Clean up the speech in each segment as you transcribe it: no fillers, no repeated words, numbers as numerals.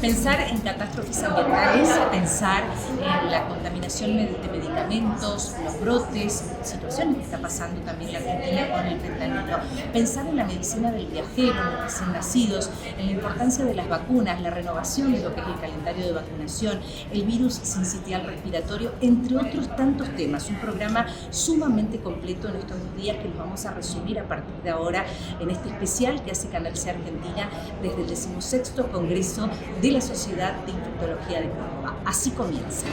Pensar en catástrofes ambientales, pensar en la contaminación de medicamentos, los brotes, situaciones que está pasando también la Argentina con el fentanilo. Pensar en la medicina del viajero, en los recién nacidos, en la importancia de las vacunas, la renovación de lo que es el calendario de vacunación, el virus sincitial respiratorio, entre otros tantos temas. Un programa sumamente completo en estos 2 días que los vamos a resumir a partir de ahora en este especial que hace Canal C Argentina desde el 16º Congreso de la Sociedad de Infectología de Córdoba. Así comienza.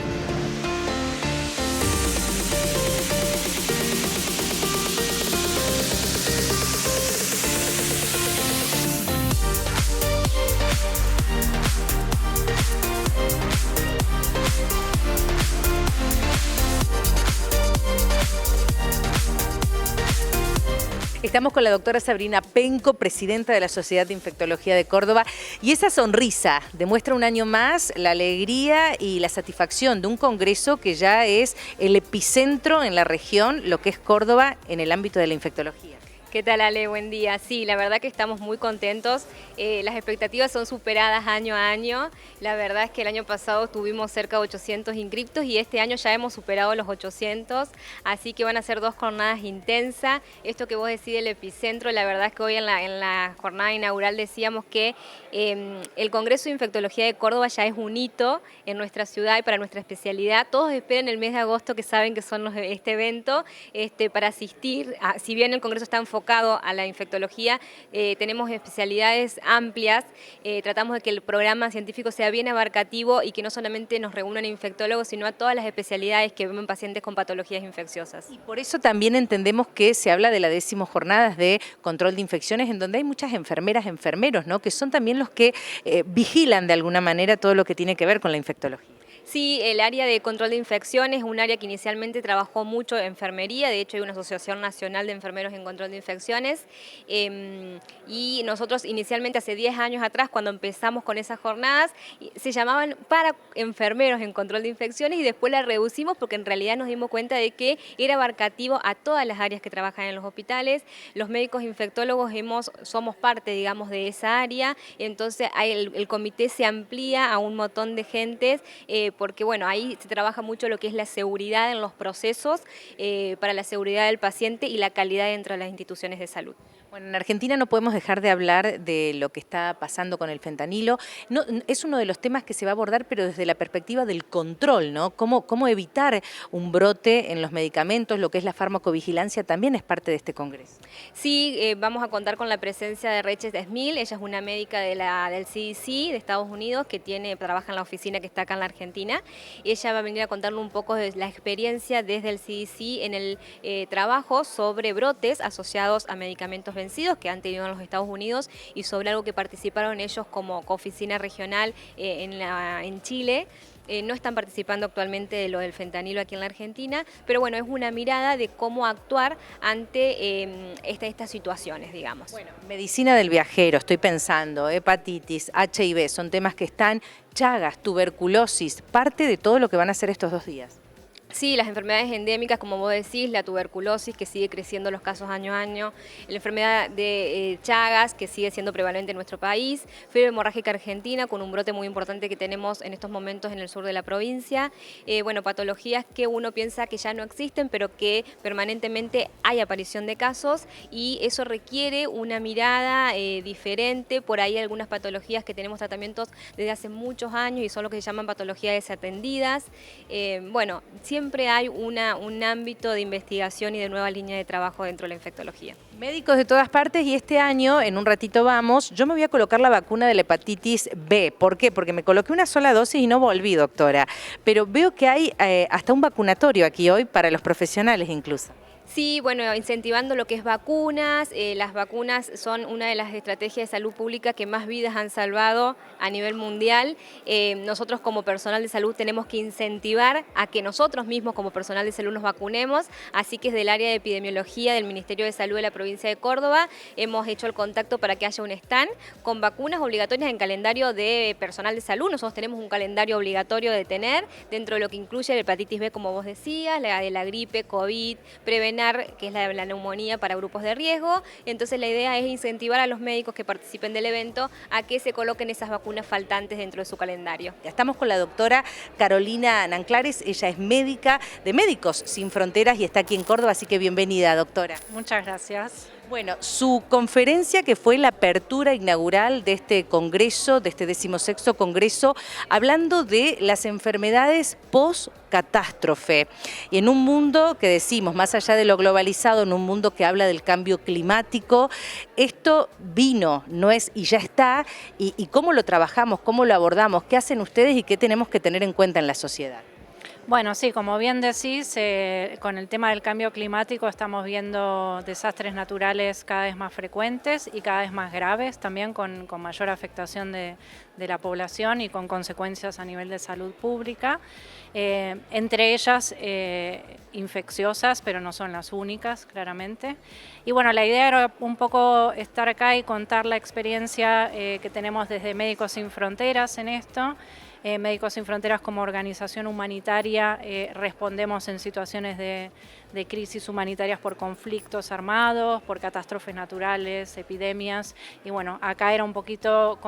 Estamos con la doctora Sabrina Penco, presidenta de la Sociedad de Infectología de Córdoba, y esa sonrisa demuestra un año más la alegría y la satisfacción de un congreso que ya es el epicentro en la región, lo que es Córdoba, en el ámbito de la infectología. ¿Qué tal, Ale? Buen día. Sí, la verdad que estamos muy contentos. Las expectativas son superadas año a año. La verdad es que el año pasado tuvimos cerca de 800 inscriptos y este año ya hemos superado los 800, así que van a ser 2 jornadas intensas. Esto que vos decís del epicentro, la verdad es que hoy en la jornada inaugural decíamos que el Congreso de Infectología de Córdoba ya es un hito en nuestra ciudad y para nuestra especialidad. Todos esperan el mes de agosto, que saben que son este evento, para asistir. Si bien el Congreso está enfocado a la infectología, tenemos especialidades amplias, tratamos de que el programa científico sea bien abarcativo y que no solamente nos reúnan infectólogos, sino a todas las especialidades que ven pacientes con patologías infecciosas. Y por eso también entendemos que se habla de la 10ª jornada de control de infecciones, en donde hay muchas enfermeras, enfermeros, ¿no?, que son también los que vigilan de alguna manera todo lo que tiene que ver con la infectología. Sí, el área de control de infecciones es un área que inicialmente trabajó mucho en enfermería. De hecho hay una Asociación Nacional de Enfermeros en Control de Infecciones, y nosotros inicialmente hace 10 años atrás, cuando empezamos con esas jornadas, se llamaban para enfermeros en control de infecciones, y después la reducimos porque en realidad nos dimos cuenta de que era abarcativo a todas las áreas que trabajan en los hospitales. Los médicos infectólogos somos parte, digamos, de esa área, entonces el comité se amplía a un montón de gentes, porque bueno, ahí se trabaja mucho lo que es la seguridad en los procesos, para la seguridad del paciente y la calidad dentro de las instituciones de salud. Bueno, en Argentina no podemos dejar de hablar de lo que está pasando con el fentanilo. No, es uno de los temas que se va a abordar, pero desde la perspectiva del control, ¿no? Cómo evitar un brote en los medicamentos, lo que es la farmacovigilancia, también es parte de este congreso. Sí, vamos a contar con la presencia de Rachel Smith. Ella es una médica del CDC de Estados Unidos que trabaja en la oficina que está acá en la Argentina. Ella va a venir a contarnos un poco de la experiencia desde el CDC en el trabajo sobre brotes asociados a medicamentos vencidos que han tenido en los Estados Unidos, y sobre algo que participaron ellos como oficina regional en Chile. No están participando actualmente de lo del fentanilo aquí en la Argentina, pero bueno, es una mirada de cómo actuar ante estas situaciones, digamos. Bueno, medicina del viajero, estoy pensando, hepatitis, HIV, son temas que están, Chagas, tuberculosis, parte de todo lo que van a hacer estos 2 días. Sí, las enfermedades endémicas, como vos decís, la tuberculosis, que sigue creciendo los casos año a año, la enfermedad de Chagas, que sigue siendo prevalente en nuestro país, fiebre hemorrágica argentina, con un brote muy importante que tenemos en estos momentos en el sur de la provincia, bueno, patologías que uno piensa que ya no existen, pero que permanentemente hay aparición de casos, y eso requiere una mirada diferente. Por ahí algunas patologías que tenemos tratamientos desde hace muchos años y son lo que se llaman patologías desatendidas. Bueno, siempre hay un ámbito de investigación y de nueva línea de trabajo dentro de la infectología. Médicos de todas partes, y este año, en un ratito vamos, yo me voy a colocar la vacuna de la hepatitis B. ¿Por qué? Porque me coloqué una sola dosis y no volví, doctora. Pero veo que hay hasta un vacunatorio aquí hoy para los profesionales incluso. Sí, bueno, incentivando lo que es vacunas. Las vacunas son una de las estrategias de salud pública que más vidas han salvado a nivel mundial. Nosotros como personal de salud tenemos que incentivar a que nosotros mismos como personal de salud nos vacunemos, así que desde el área de epidemiología del Ministerio de Salud de la provincia de Córdoba hemos hecho el contacto para que haya un stand con vacunas obligatorias en calendario de personal de salud. Nosotros tenemos un calendario obligatorio de tener, dentro de lo que incluye la hepatitis B, como vos decías, la de la gripe, COVID, Prevenar, eliminar, que es la neumonía para grupos de riesgo. Entonces la idea es incentivar a los médicos que participen del evento a que se coloquen esas vacunas faltantes dentro de su calendario. Estamos con la doctora Carolina Nanclares, ella es médica de Médicos Sin Fronteras y está aquí en Córdoba, así que bienvenida, doctora. Muchas gracias. Bueno, su conferencia, que fue la apertura inaugural de este congreso, de este 16º congreso, hablando de las enfermedades post-catástrofe. Y en un mundo que decimos, más allá de lo globalizado, en un mundo que habla del cambio climático, esto vino, no es y ya está, y cómo lo trabajamos, cómo lo abordamos, qué hacen ustedes y qué tenemos que tener en cuenta en la sociedad. Bueno, sí, como bien decís, con el tema del cambio climático estamos viendo desastres naturales cada vez más frecuentes y cada vez más graves, también con mayor afectación de la población y con consecuencias a nivel de salud pública, entre ellas infecciosas, pero no son las únicas, claramente. Y bueno, la idea era un poco estar acá y contar la experiencia que tenemos desde Médicos Sin Fronteras en esto. Médicos Sin Fronteras como organización humanitaria respondemos en situaciones de crisis humanitarias por conflictos armados, por catástrofes naturales, epidemias, y bueno, acá era un poquito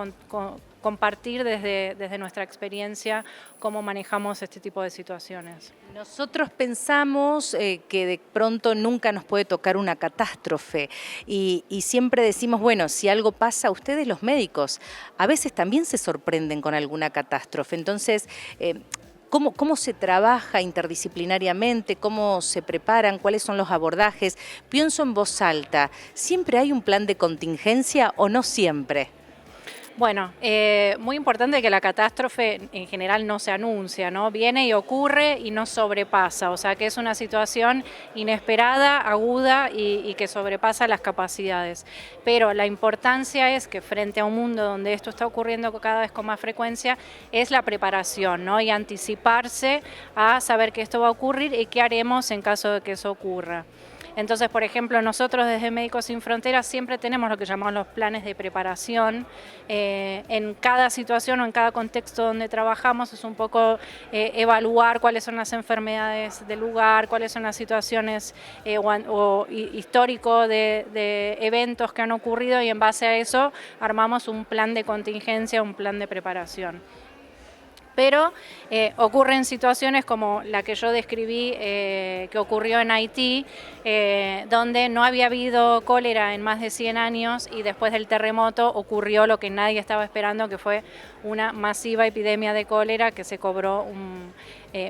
compartir desde nuestra experiencia cómo manejamos este tipo de situaciones. Nosotros pensamos que de pronto nunca nos puede tocar una catástrofe y siempre decimos, bueno, si algo pasa, ustedes los médicos a veces también se sorprenden con alguna catástrofe. Entonces, ¿cómo se trabaja interdisciplinariamente? ¿Cómo se preparan? ¿Cuáles son los abordajes? Pienso en voz alta, ¿siempre hay un plan de contingencia o no siempre? Bueno, muy importante que la catástrofe en general no se anuncia, ¿no? Viene y ocurre y no sobrepasa, o sea que es una situación inesperada, aguda y que sobrepasa las capacidades. Pero la importancia es que frente a un mundo donde esto está ocurriendo cada vez con más frecuencia, es la preparación, ¿no? Y anticiparse a saber que esto va a ocurrir y qué haremos en caso de que eso ocurra. Entonces, por ejemplo, nosotros desde Médicos Sin Fronteras siempre tenemos lo que llamamos los planes de preparación. En cada situación o en cada contexto donde trabajamos es un poco evaluar cuáles son las enfermedades del lugar, cuáles son las situaciones o histórico de eventos que han ocurrido y en base a eso armamos un plan de contingencia, un plan de preparación. Pero ocurren situaciones como la que yo describí que ocurrió en Haití, donde no había habido cólera en más de 100 años y después del terremoto ocurrió lo que nadie estaba esperando, que fue una masiva epidemia de cólera que se cobró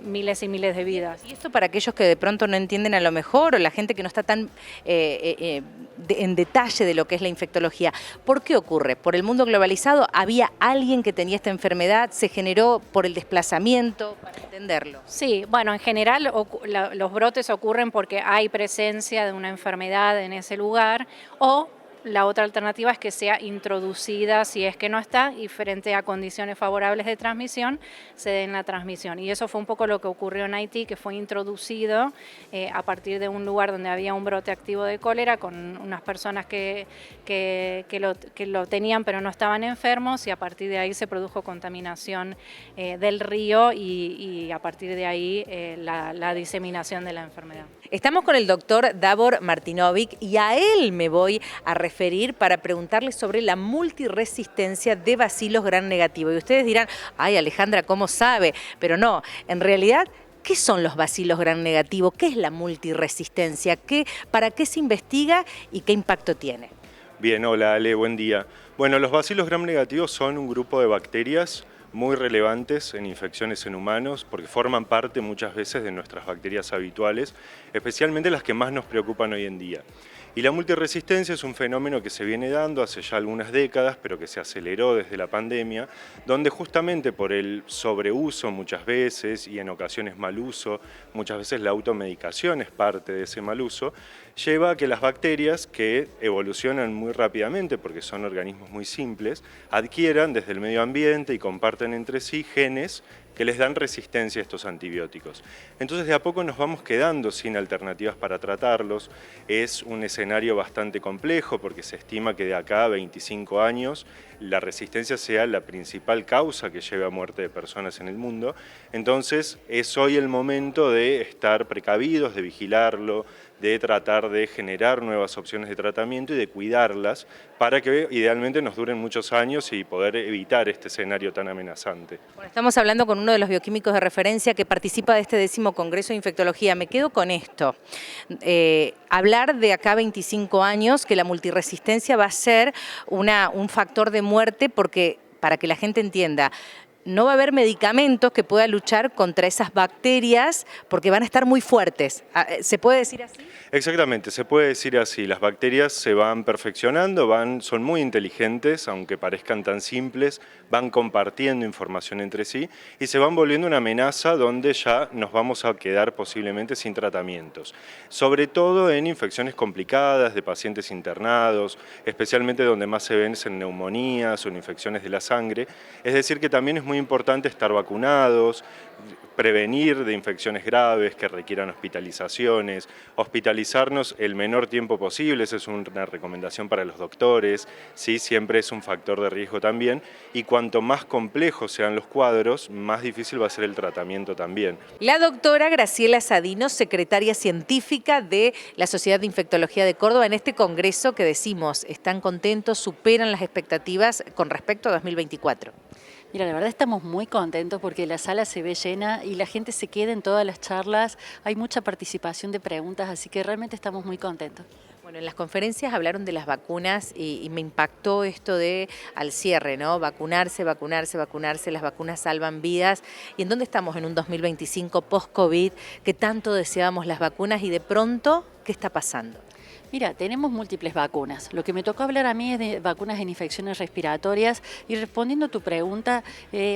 miles y miles de vidas. Y esto para aquellos que de pronto no entienden a lo mejor, o la gente que no está tan en detalle de lo que es la infectología. ¿Por qué ocurre? ¿Por el mundo globalizado? ¿Había alguien que tenía esta enfermedad? ¿Se generó por el desplazamiento? Para entenderlo. Sí, bueno, en general los brotes ocurren porque hay presencia de una enfermedad en ese lugar o la otra alternativa es que sea introducida si es que no está y frente a condiciones favorables de transmisión se den la transmisión. Y eso fue un poco lo que ocurrió en Haití, que fue introducido a partir de un lugar donde había un brote activo de cólera con unas personas que lo tenían pero no estaban enfermos y a partir de ahí se produjo contaminación del río y a partir de ahí la diseminación de la enfermedad. Estamos con el doctor Davor Martinovic y a él me voy a referir para preguntarle sobre la multiresistencia de bacilos gram negativos. Y ustedes dirán, ay Alejandra, ¿cómo sabe? Pero no, en realidad, ¿qué son los bacilos gram negativos? ¿Qué es la multiresistencia? ¿Para qué se investiga y qué impacto tiene? Bien, hola Ale, buen día. Bueno, los bacilos gram negativos son un grupo de bacterias muy relevantes en infecciones en humanos porque forman parte muchas veces de nuestras bacterias habituales, especialmente las que más nos preocupan hoy en día. Y la multiresistencia es un fenómeno que se viene dando hace ya algunas décadas, pero que se aceleró desde la pandemia, donde justamente por el sobreuso muchas veces y en ocasiones mal uso, muchas veces la automedicación es parte de ese mal uso, lleva a que las bacterias, que evolucionan muy rápidamente porque son organismos muy simples, adquieran desde el medio ambiente y comparten entre sí genes que les dan resistencia a estos antibióticos. Entonces de a poco nos vamos quedando sin alternativas para tratarlos. Es un escenario bastante complejo porque se estima que de acá a 25 años la resistencia sea la principal causa que lleve a muerte de personas en el mundo. Entonces es hoy el momento de estar precavidos, de vigilarlo, de tratar de generar nuevas opciones de tratamiento y de cuidarlas para que idealmente nos duren muchos años y poder evitar este escenario tan amenazante. Bueno, estamos hablando con uno de los bioquímicos de referencia que participa de este 10º Congreso de Infectología. Me quedo con esto. Hablar de acá a 25 años que la multiresistencia va a ser un factor de muerte porque, para que la gente entienda, no va a haber medicamentos que puedan luchar contra esas bacterias porque van a estar muy fuertes. ¿Se puede decir así? Exactamente, se puede decir así. Las bacterias se van perfeccionando, son muy inteligentes, aunque parezcan tan simples, van compartiendo información entre sí y se van volviendo una amenaza donde ya nos vamos a quedar posiblemente sin tratamientos. Sobre todo en infecciones complicadas de pacientes internados, especialmente donde más se ven es en neumonías o en infecciones de la sangre. Es decir, que también es muy importante estar vacunados, prevenir de infecciones graves que requieran hospitalizaciones, hospitalizarnos el menor tiempo posible, esa es una recomendación para los doctores, ¿sí? Siempre es un factor de riesgo también, y cuanto más complejos sean los cuadros, más difícil va a ser el tratamiento también. La doctora Graciela Sadino, secretaria científica de la Sociedad de Infectología de Córdoba, en este congreso que decimos, están contentos, superan las expectativas con respecto a 2024. Mira, la verdad estamos muy contentos porque la sala se ve llena y la gente se queda en todas las charlas, hay mucha participación de preguntas, así que realmente estamos muy contentos. Bueno, en las conferencias hablaron de las vacunas y me impactó esto de al cierre, ¿no? Vacunarse, vacunarse, vacunarse, las vacunas salvan vidas. ¿Y en dónde estamos en un 2025 post-COVID que tanto deseábamos las vacunas y de pronto, qué está pasando? Mira, tenemos múltiples vacunas. Lo que me tocó hablar a mí es de vacunas en infecciones respiratorias y respondiendo a tu pregunta,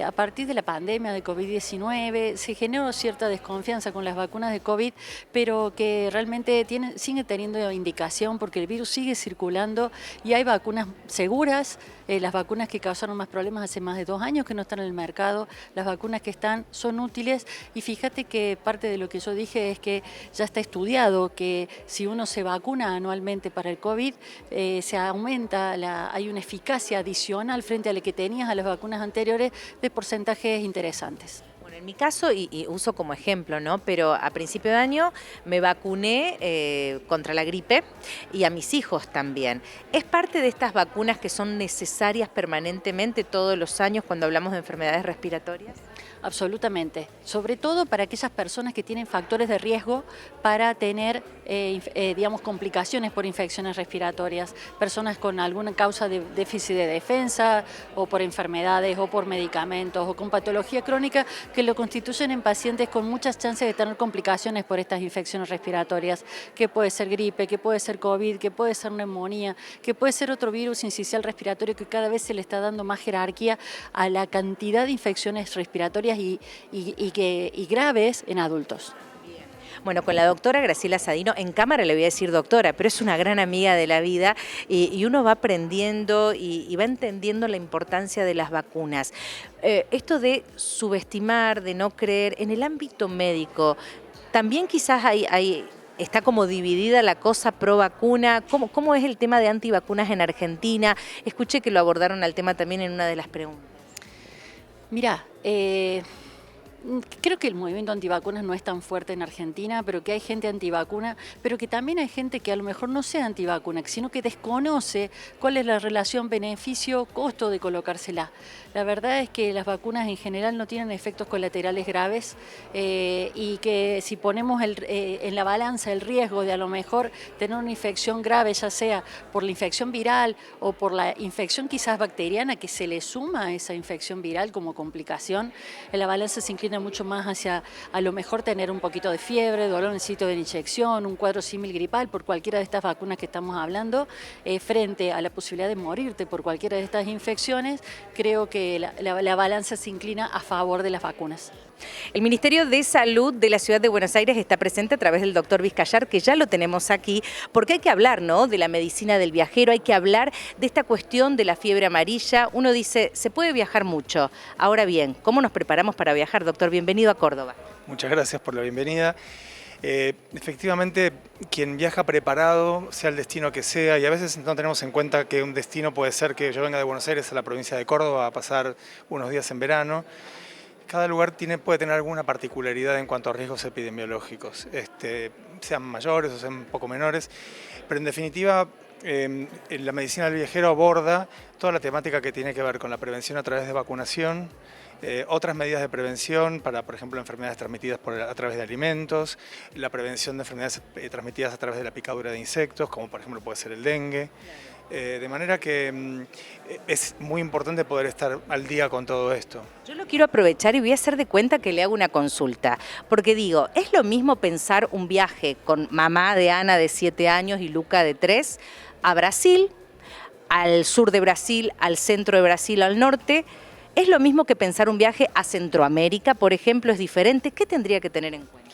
a partir de la pandemia de COVID-19 se generó cierta desconfianza con las vacunas de COVID, pero que realmente sigue teniendo indicación porque el virus sigue circulando y hay vacunas seguras, las vacunas que causaron más problemas hace más de 2 años que no están en el mercado, las vacunas que están son útiles y fíjate que parte de lo que yo dije es que ya está estudiado que si uno se vacuna anualmente para el COVID, se aumenta, hay una eficacia adicional frente a la que tenías a las vacunas anteriores de porcentajes interesantes. Bueno, en mi caso, y uso como ejemplo, ¿no? Pero a principio de año me vacuné contra la gripe y a mis hijos también. ¿Es parte de estas vacunas que son necesarias permanentemente todos los años cuando hablamos de enfermedades respiratorias? Absolutamente, sobre todo para aquellas personas que tienen factores de riesgo para tener, digamos, complicaciones por infecciones respiratorias, personas con alguna causa de déficit de defensa o por enfermedades o por medicamentos o con patología crónica que lo constituyen en pacientes con muchas chances de tener complicaciones por estas infecciones respiratorias, que puede ser gripe, que puede ser COVID, que puede ser neumonía, que puede ser otro virus incisional respiratorio que cada vez se le está dando más jerarquía a la cantidad de infecciones respiratorias y graves en adultos. Bueno, con la doctora Graciela Sadino, en cámara le voy a decir doctora, pero es una gran amiga de la vida y uno va aprendiendo y va entendiendo la importancia de las vacunas. Esto de subestimar, de no creer, en el ámbito médico, también quizás está como dividida la cosa pro vacuna. ¿Cómo es el tema de antivacunas en Argentina? Escuché que lo abordaron al tema también en una de las preguntas. Mirá, creo que el movimiento antivacunas no es tan fuerte en Argentina, pero que hay gente antivacuna, pero que también hay gente que a lo mejor no sea antivacuna, sino que desconoce cuál es la relación beneficio-costo de colocársela. La verdad es que las vacunas en general no tienen efectos colaterales graves y que si ponemos en la balanza el riesgo de a lo mejor tener una infección grave, ya sea por la infección viral o por la infección quizás bacteriana que se le suma a esa infección viral como complicación, en la balanza se inclina mucho más hacia a lo mejor tener un poquito de fiebre, dolor en el sitio de la inyección, un cuadro símil gripal por cualquiera de estas vacunas que estamos hablando, frente a la posibilidad de morirte por cualquiera de estas infecciones. Creo que la balanza se inclina a favor de las vacunas. El Ministerio de Salud de la Ciudad de Buenos Aires está presente a través del doctor Vizcayar, que ya lo tenemos aquí, porque hay que hablar, ¿no?, de la medicina del viajero, hay que hablar de esta cuestión de la fiebre amarilla. Uno dice, se puede viajar mucho. Ahora bien, ¿cómo nos preparamos para viajar, doctor? Bienvenido a Córdoba. Muchas gracias por la bienvenida. Efectivamente, quien viaja preparado, sea el destino que sea, y a veces no tenemos en cuenta que un destino puede ser que yo venga de Buenos Aires a la provincia de Córdoba a pasar unos días en verano. Cada lugar puede tener alguna particularidad en cuanto a riesgos epidemiológicos, sean mayores o sean un poco menores, pero en definitiva la medicina del viajero aborda toda la temática que tiene que ver con la prevención a través de vacunación, otras medidas de prevención para, por ejemplo, enfermedades transmitidas a través de alimentos, la prevención de enfermedades transmitidas a través de la picadura de insectos, como por ejemplo puede ser el dengue. De manera que es muy importante poder estar al día con todo esto. Yo lo quiero aprovechar y voy a hacer de cuenta que le hago una consulta, porque digo, ¿es lo mismo pensar un viaje con mamá de Ana de 7 años y Luca de 3 a Brasil, al sur de Brasil, al centro de Brasil, al norte? ¿Es lo mismo que pensar un viaje a Centroamérica, por ejemplo? ¿Es diferente? ¿Qué tendría que tener en cuenta?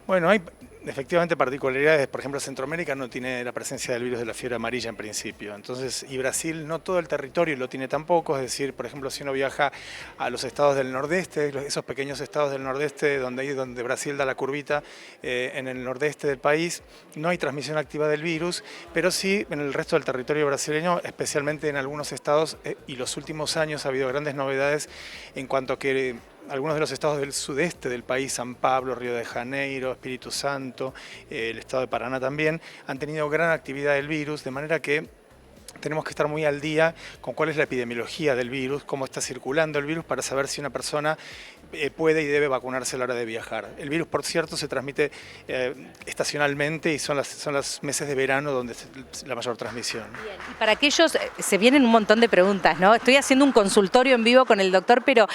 Bueno, hay efectivamente particularidades. Por ejemplo, Centroamérica no tiene la presencia del virus de la fiebre amarilla en principio. Entonces, y Brasil no todo el territorio lo tiene tampoco. Es decir, por ejemplo, si uno viaja a los estados del nordeste, esos pequeños estados del nordeste donde Brasil da la curvita, en el nordeste del país, no hay transmisión activa del virus, pero sí en el resto del territorio brasileño, especialmente en algunos estados, y los últimos años ha habido grandes novedades en cuanto a que algunos de los estados del sudeste del país, San Pablo, Río de Janeiro, Espíritu Santo, el estado de Paraná también, han tenido gran actividad del virus, de manera que tenemos que estar muy al día con cuál es la epidemiología del virus, cómo está circulando el virus, para saber si una persona puede y debe vacunarse a la hora de viajar. El virus, por cierto, se transmite estacionalmente y son los meses de verano donde es la mayor transmisión. Bien. Y para aquellos, se vienen un montón de preguntas, ¿no? Estoy haciendo un consultorio en vivo con el doctor, pero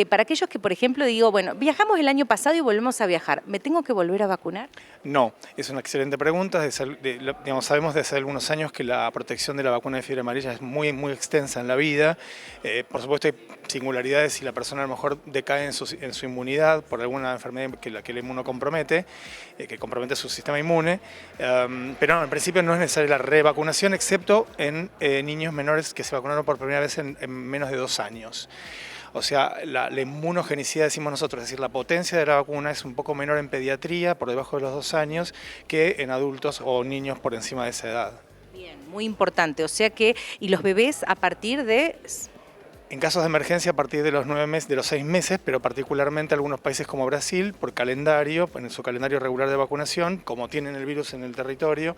para aquellos que, por ejemplo, digo, bueno, viajamos el año pasado y volvemos a viajar, ¿me tengo que volver a vacunar? No, es una excelente pregunta. Sabemos desde hace algunos años que la protección de la vacuna de fiebre amarilla es muy, muy extensa en la vida. Por supuesto, hay singularidades si la persona a lo mejor decae en su inmunidad por alguna enfermedad que el inmunocompromete, que compromete su sistema inmune, pero no, en principio no es necesaria la revacunación, excepto en niños menores que se vacunaron por primera vez en menos de 2 años. O sea, la inmunogenicidad, decimos nosotros, es decir, la potencia de la vacuna es un poco menor en pediatría, por debajo de los 2 años, que en adultos o niños por encima de esa edad. Bien, muy importante. O sea que, ¿y los bebés a partir de...? En casos de emergencia a partir de los 9 meses, de los 6 meses, pero particularmente algunos países como Brasil, por calendario, en su calendario regular de vacunación, como tienen el virus en el territorio,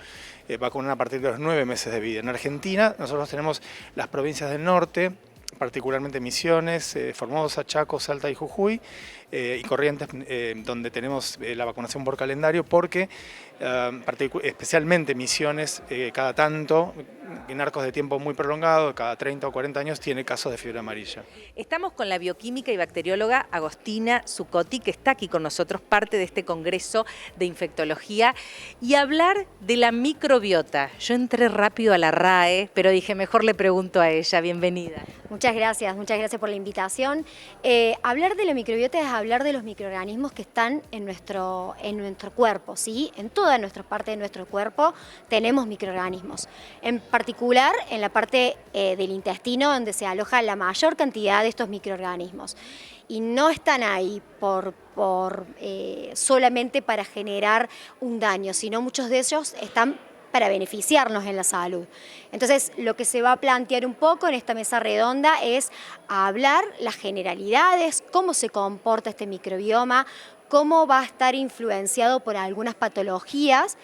vacunan a partir de los 9 meses de vida. En Argentina nosotros tenemos las provincias del norte, particularmente Misiones, Formosa, Chaco, Salta y Jujuy, y Corrientes, donde tenemos la vacunación por calendario, porque especialmente Misiones, cada tanto, en arcos de tiempo muy prolongados, cada 30 o 40 años, tiene casos de fiebre amarilla. Estamos con la bioquímica y bacterióloga Agostina Zuccotti, que está aquí con nosotros, parte de este congreso de infectología, y hablar de la microbiota. Yo entré rápido a la RAE, pero dije, mejor le pregunto a ella. Bienvenida. Muchas gracias por la invitación. Hablar de la microbiota es hablar de los microorganismos que están en nuestro cuerpo, ¿sí? En todas nuestras partes de nuestro cuerpo tenemos microorganismos. En particular, en la parte del intestino, donde se aloja la mayor cantidad de estos microorganismos. Y no están ahí solamente para generar un daño, sino muchos de ellos están para beneficiarnos en la salud. Entonces, lo que se va a plantear un poco en esta mesa redonda es hablar las generalidades, cómo se comporta este microbioma, cómo va a estar influenciado por algunas patologías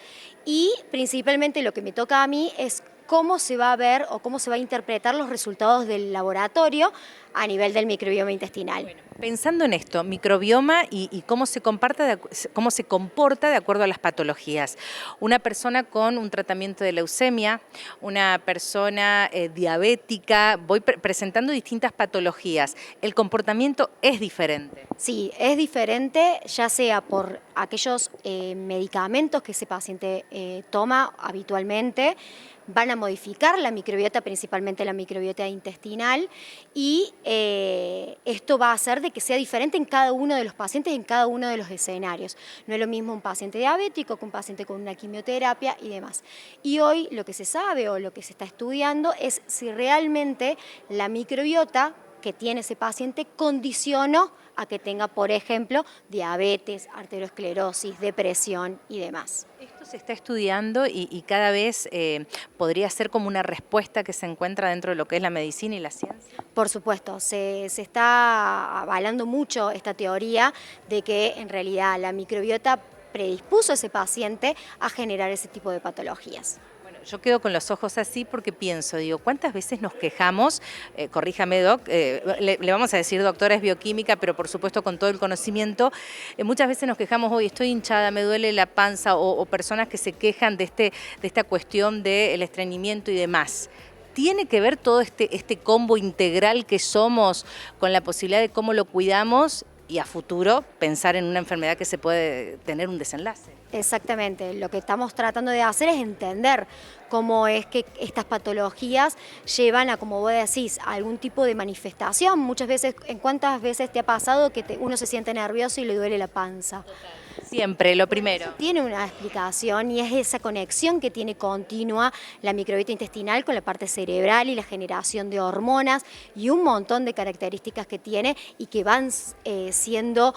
y principalmente lo que me toca a mí es cómo se va a ver o cómo se va a interpretar los resultados del laboratorio a nivel del microbioma intestinal. Bueno, pensando en esto, microbioma y cómo se comporta de acuerdo a las patologías. Una persona con un tratamiento de leucemia, una persona diabética, voy presentando distintas patologías. ¿El comportamiento es diferente? Sí, es diferente, ya sea por aquellos medicamentos que ese paciente toma habitualmente, van a modificar la microbiota, principalmente la microbiota intestinal, y esto va a hacer de que sea diferente en cada uno de los pacientes, en cada uno de los escenarios. No es lo mismo un paciente diabético que un paciente con una quimioterapia y demás. Y hoy lo que se sabe o lo que se está estudiando es si realmente la microbiota que tiene ese paciente condicionó a que tenga, por ejemplo, diabetes, arteriosclerosis, depresión y demás. Esto se está estudiando y cada vez podría ser como una respuesta que se encuentra dentro de lo que es la medicina y la ciencia. Por supuesto, se está avalando mucho esta teoría de que en realidad la microbiota predispuso a ese paciente a generar ese tipo de patologías. Yo quedo con los ojos así porque pienso, digo, ¿cuántas veces nos quejamos? Corríjame, Doc, le vamos a decir doctora, es bioquímica, pero por supuesto con todo el conocimiento. Muchas veces nos quejamos, hoy estoy hinchada, me duele la panza, o personas que se quejan de esta cuestión del estreñimiento y demás. ¿Tiene que ver todo este combo integral que somos con la posibilidad de cómo lo cuidamos y a futuro pensar en una enfermedad que se puede tener un desenlace? Exactamente, lo que estamos tratando de hacer es entender cómo es que estas patologías llevan a, como vos decís, a algún tipo de manifestación. Muchas veces, ¿en cuántas veces te ha pasado que uno se siente nervioso y le duele la panza? Siempre, lo primero. Tiene una explicación y es esa conexión que tiene continua la microbiota intestinal con la parte cerebral y la generación de hormonas y un montón de características que tiene y que van siendo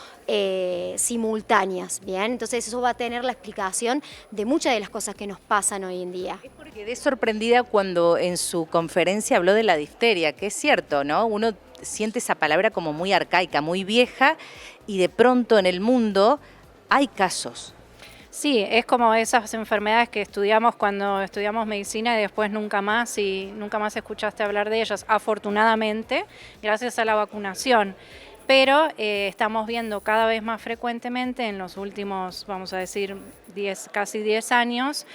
simultáneas, ¿bien? Entonces eso va a tener la explicación de muchas de las cosas que nos pasan hoy en día. Es porque quedé sorprendida cuando en su conferencia habló de la difteria, que es cierto, ¿no? Uno siente esa palabra como muy arcaica, muy vieja, y de pronto en el mundo hay casos. Sí, es como esas enfermedades que estudiamos cuando estudiamos medicina y después nunca más escuchaste hablar de ellas, afortunadamente, gracias a la vacunación. Pero estamos viendo cada vez más frecuentemente en los últimos, vamos a decir, casi 10 años,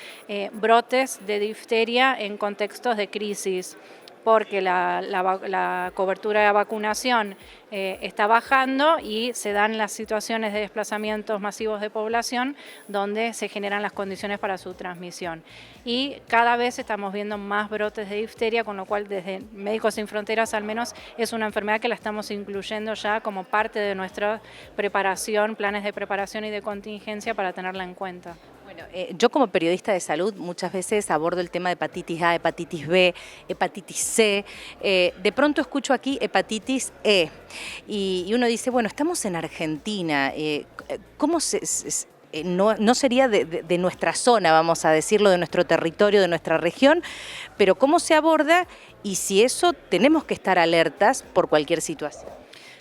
brotes de difteria en contextos de crisis, porque la cobertura de vacunación está bajando y se dan las situaciones de desplazamientos masivos de población donde se generan las condiciones para su transmisión. Y cada vez estamos viendo más brotes de difteria, con lo cual desde Médicos Sin Fronteras al menos es una enfermedad que la estamos incluyendo ya como parte de nuestra preparación, planes de preparación y de contingencia para tenerla en cuenta. Bueno, yo como periodista de salud muchas veces abordo el tema de hepatitis A, hepatitis B, hepatitis C. De pronto escucho aquí hepatitis E y uno dice, bueno, estamos en Argentina, ¿cómo no sería de nuestra zona, vamos a decirlo, de nuestro territorio, de nuestra región, pero cómo se aborda y si eso tenemos que estar alertas por cualquier situación?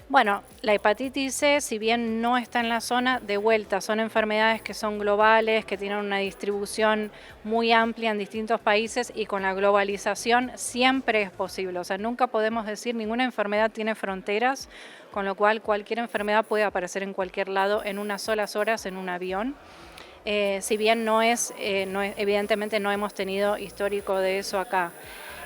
Bueno, la hepatitis C, si bien no está en la zona, de vuelta, son enfermedades que son globales, que tienen una distribución muy amplia en distintos países y con la globalización siempre es posible. O sea, nunca podemos decir ninguna enfermedad tiene fronteras, con lo cual cualquier enfermedad puede aparecer en cualquier lado en unas solas horas en un avión. Si bien evidentemente no hemos tenido histórico de eso acá.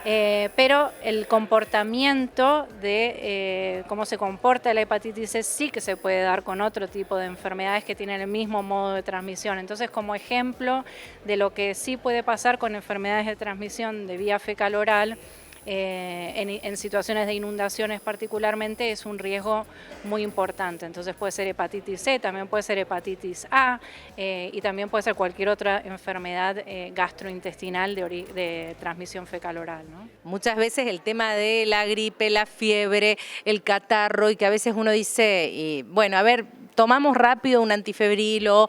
Pero el comportamiento de cómo se comporta la hepatitis C sí que se puede dar con otro tipo de enfermedades que tienen el mismo modo de transmisión. Entonces, como ejemplo de lo que sí puede pasar con enfermedades de transmisión de vía fecal oral, en situaciones de inundaciones particularmente es un riesgo muy importante. Entonces puede ser hepatitis C, también puede ser hepatitis A y también puede ser cualquier otra enfermedad gastrointestinal de transmisión fecal oral, ¿no? Muchas veces el tema de la gripe, la fiebre, el catarro y que a veces uno dice, y, bueno, a ver, tomamos rápido un antifebril o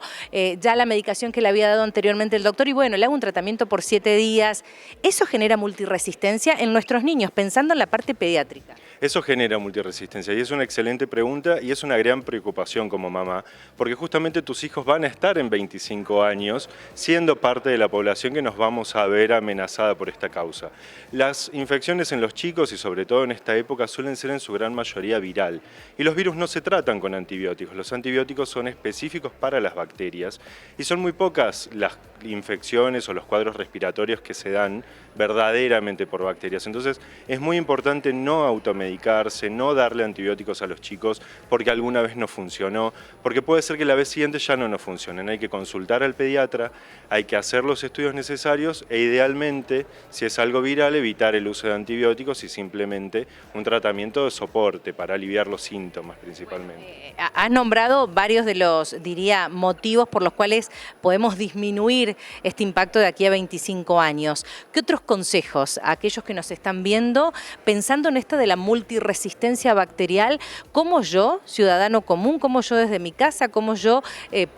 ya la medicación que le había dado anteriormente el doctor y bueno, le hago un tratamiento por 7 días. Eso genera multiresistencia en nuestros niños, pensando en la parte pediátrica. Eso genera multiresistencia y es una excelente pregunta y es una gran preocupación como mamá, porque justamente tus hijos van a estar en 25 años siendo parte de la población que nos vamos a ver amenazada por esta causa. Las infecciones en los chicos y sobre todo en esta época suelen ser en su gran mayoría viral y los virus no se tratan con antibióticos. Los antibióticos son específicos para las bacterias y son muy pocas las infecciones o los cuadros respiratorios que se dan verdaderamente por bacterias. Entonces es muy importante no automedicar automedicarse, no darle antibióticos a los chicos porque alguna vez no funcionó, porque puede ser que la vez siguiente ya no nos funcionen. Hay que consultar al pediatra, hay que hacer los estudios necesarios e idealmente, si es algo viral, evitar el uso de antibióticos y simplemente un tratamiento de soporte para aliviar los síntomas principalmente. Has nombrado varios de los, diría, motivos por los cuales podemos disminuir este impacto de aquí a 25 años. ¿Qué otros consejos a aquellos que nos están viendo, pensando en esta de la multiresistencia bacterial, cómo yo, ciudadano común, cómo yo desde mi casa, cómo yo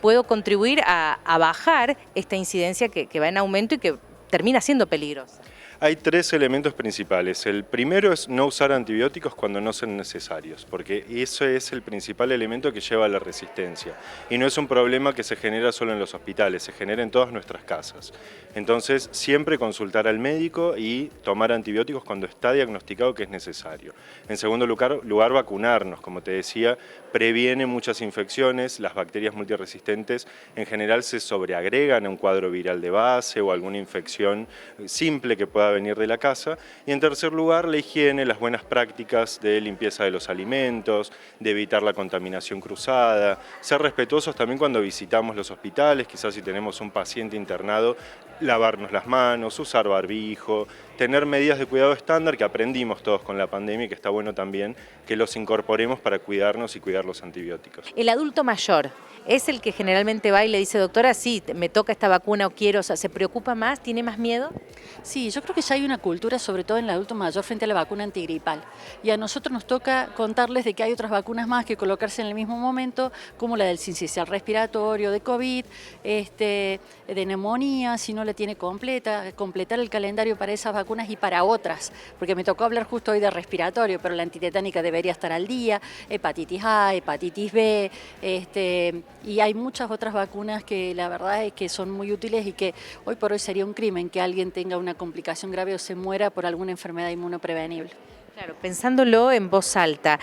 puedo contribuir a bajar esta incidencia que va en aumento y que termina siendo peligrosa? Hay tres elementos principales. El primero es no usar antibióticos cuando no son necesarios, porque ese es el principal elemento que lleva a la resistencia. Y no es un problema que se genera solo en los hospitales, se genera en todas nuestras casas. Entonces, siempre consultar al médico y tomar antibióticos cuando está diagnosticado que es necesario. En segundo lugar, vacunarnos. Como te decía, previene muchas infecciones. Las bacterias multiresistentes en general se sobreagregan a un cuadro viral de base o alguna infección simple que pueda venir de la casa. Y en tercer lugar, la higiene, las buenas prácticas de limpieza de los alimentos, de evitar la contaminación cruzada, ser respetuosos también cuando visitamos los hospitales, quizás si tenemos un paciente internado, lavarnos las manos, usar barbijo, tener medidas de cuidado estándar que aprendimos todos con la pandemia y que está bueno también que los incorporemos para cuidarnos y cuidar los antibióticos. El adulto mayor es el que generalmente va y le dice, doctora, sí, me toca esta vacuna o quiero, o sea, ¿se preocupa más? ¿Tiene más miedo? Sí, yo creo que ya hay una cultura, sobre todo en el adulto mayor, frente a la vacuna antigripal. Y a nosotros nos toca contarles de que hay otras vacunas más que colocarse en el mismo momento, como la del sincicial respiratorio, de COVID, de neumonía, si no la tiene completa, completar el calendario para esas vacunas y para otras, porque me tocó hablar justo hoy de respiratorio, pero la antitetánica debería estar al día, hepatitis A, hepatitis B, y hay muchas otras vacunas que la verdad es que son muy útiles y que hoy por hoy sería un crimen que alguien tenga una complicación grave o se muera por alguna enfermedad inmunoprevenible. Claro, pensándolo en voz alta,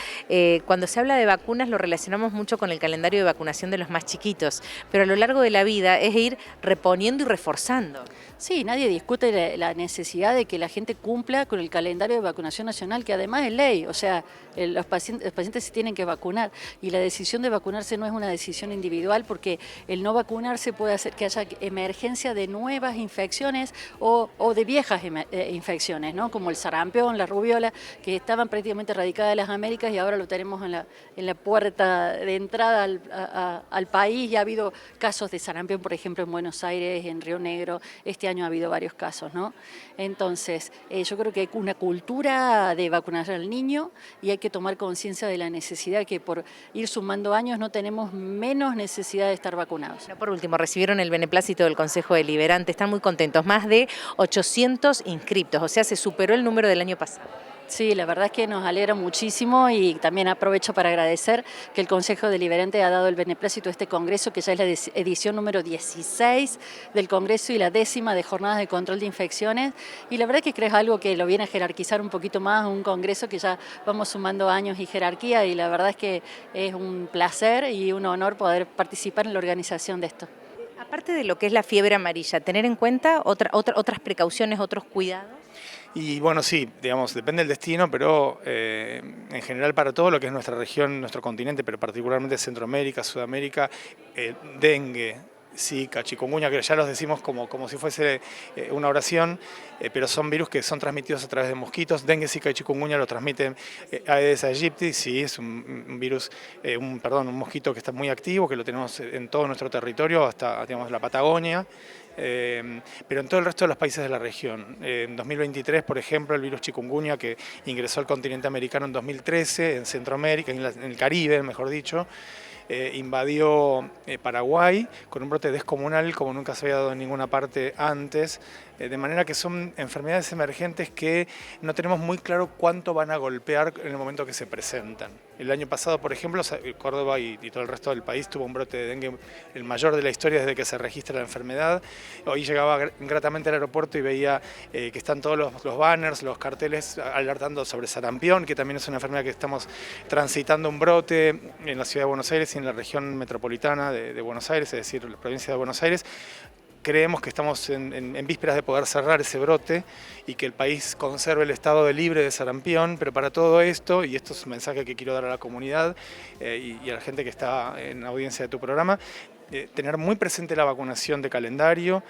cuando se habla de vacunas lo relacionamos mucho con el calendario de vacunación de los más chiquitos, pero a lo largo de la vida es ir reponiendo y reforzando. Sí, nadie discute la necesidad de que la gente cumpla con el calendario de vacunación nacional, que además es ley, o sea, los pacientes se tienen que vacunar y la decisión de vacunarse no es una decisión individual porque el no vacunarse puede hacer que haya emergencia de nuevas infecciones o de viejas infecciones, ¿no? Como el sarampión, la rubiola, que estaban prácticamente erradicadas de las Américas y ahora lo tenemos en la puerta de entrada al país. Y ha habido casos de sarampión, por ejemplo, en Buenos Aires, en Río Negro. Este año ha habido varios casos, ¿no? Entonces, yo creo que hay una cultura de vacunar al niño y hay que tomar conciencia de la necesidad que por ir sumando años no tenemos menos necesidad de estar vacunados. Por último, recibieron el beneplácito del Consejo Deliberante, están muy contentos, más de 800 inscriptos, o sea, se superó el número del año pasado. Sí, la verdad es que nos alegra muchísimo y también aprovecho para agradecer que el Consejo Deliberante ha dado el beneplácito a este congreso, que ya es la edición número 16 del congreso y la 10ª de jornadas de control de infecciones. Y la verdad que creo que es algo que lo viene a jerarquizar un poquito más, un congreso que ya vamos sumando años y jerarquía, y la verdad es que es un placer y un honor poder participar en la organización de esto. Aparte de lo que es la fiebre amarilla, ¿tener en cuenta otras precauciones, otros cuidados? Y bueno, sí, digamos, depende del destino, pero en general para todo lo que es nuestra región, nuestro continente, pero particularmente Centroamérica, Sudamérica, dengue, Zika, chikungunya, que ya los decimos como si fuese una oración, pero son virus que son transmitidos a través de mosquitos. Dengue, Zika y chikungunya lo transmiten Aedes aegypti, sí, es un virus, un mosquito que está muy activo, que lo tenemos en todo nuestro territorio, hasta digamos, la Patagonia. Pero en todo el resto de los países de la región. En 2023, por ejemplo, el virus chikungunya que ingresó al continente americano en 2013, en Centroamérica, en el Caribe, mejor dicho, invadió Paraguay con un brote descomunal como nunca se había dado en ninguna parte antes, de manera que son enfermedades emergentes que no tenemos muy claro cuánto van a golpear en el momento que se presentan. El año pasado, por ejemplo, Córdoba y todo el resto del país tuvo un brote de dengue, el mayor de la historia desde que se registra la enfermedad. Hoy llegaba gratamente al aeropuerto y veía que están todos los banners, los carteles alertando sobre sarampión, que también es una enfermedad que estamos transitando un brote en la ciudad de Buenos Aires y en la región metropolitana de Buenos Aires, es decir, la provincia de Buenos Aires. creemos que estamos en vísperas de poder cerrar ese brote y que el país conserve el estado de libre de sarampión, pero para todo esto, y esto es un mensaje que quiero dar a la comunidad y a la gente que está en audiencia de tu programa, tener muy presente la vacunación de calendario.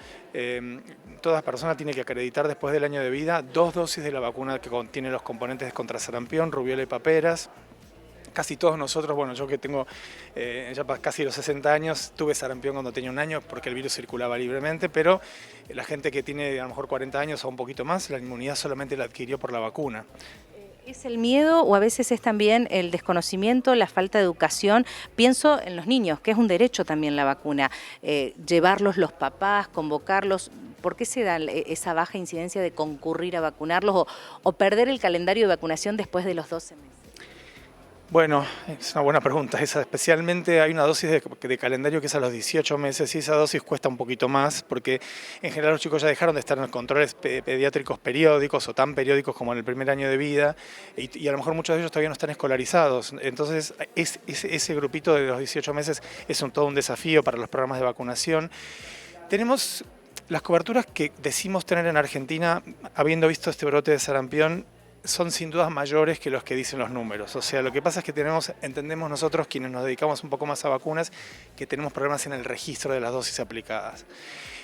Toda persona tiene que acreditar después del año de vida 2 dosis de la vacuna que contiene los componentes contra sarampión, rubiola y paperas. Casi todos nosotros, bueno, yo que tengo ya casi los 60 años, tuve sarampión cuando tenía 1 año porque el virus circulaba libremente, pero la gente que tiene a lo mejor 40 años o un poquito más, la inmunidad solamente la adquirió por la vacuna. ¿Es el miedo o a veces es también el desconocimiento, la falta de educación? Pienso en los niños, que es un derecho también la vacuna. Llevarlos los papás, convocarlos. ¿Por qué se da esa baja incidencia de concurrir a vacunarlos o perder el calendario de vacunación después de los 12 meses? Bueno, es una buena pregunta esa. Especialmente hay una dosis de calendario que es a los 18 meses y esa dosis cuesta un poquito más porque en general los chicos ya dejaron de estar en los controles pediátricos periódicos o tan periódicos como en el primer año de vida y a lo mejor muchos de ellos todavía no están escolarizados. Entonces ese grupito de los 18 meses es todo un desafío para los programas de vacunación. Tenemos las coberturas que decimos tener en Argentina, habiendo visto este brote de sarampión, son sin dudas mayores que los que dicen los números. O sea, lo que pasa es que entendemos nosotros, quienes nos dedicamos un poco más a vacunas, que tenemos problemas en el registro de las dosis aplicadas.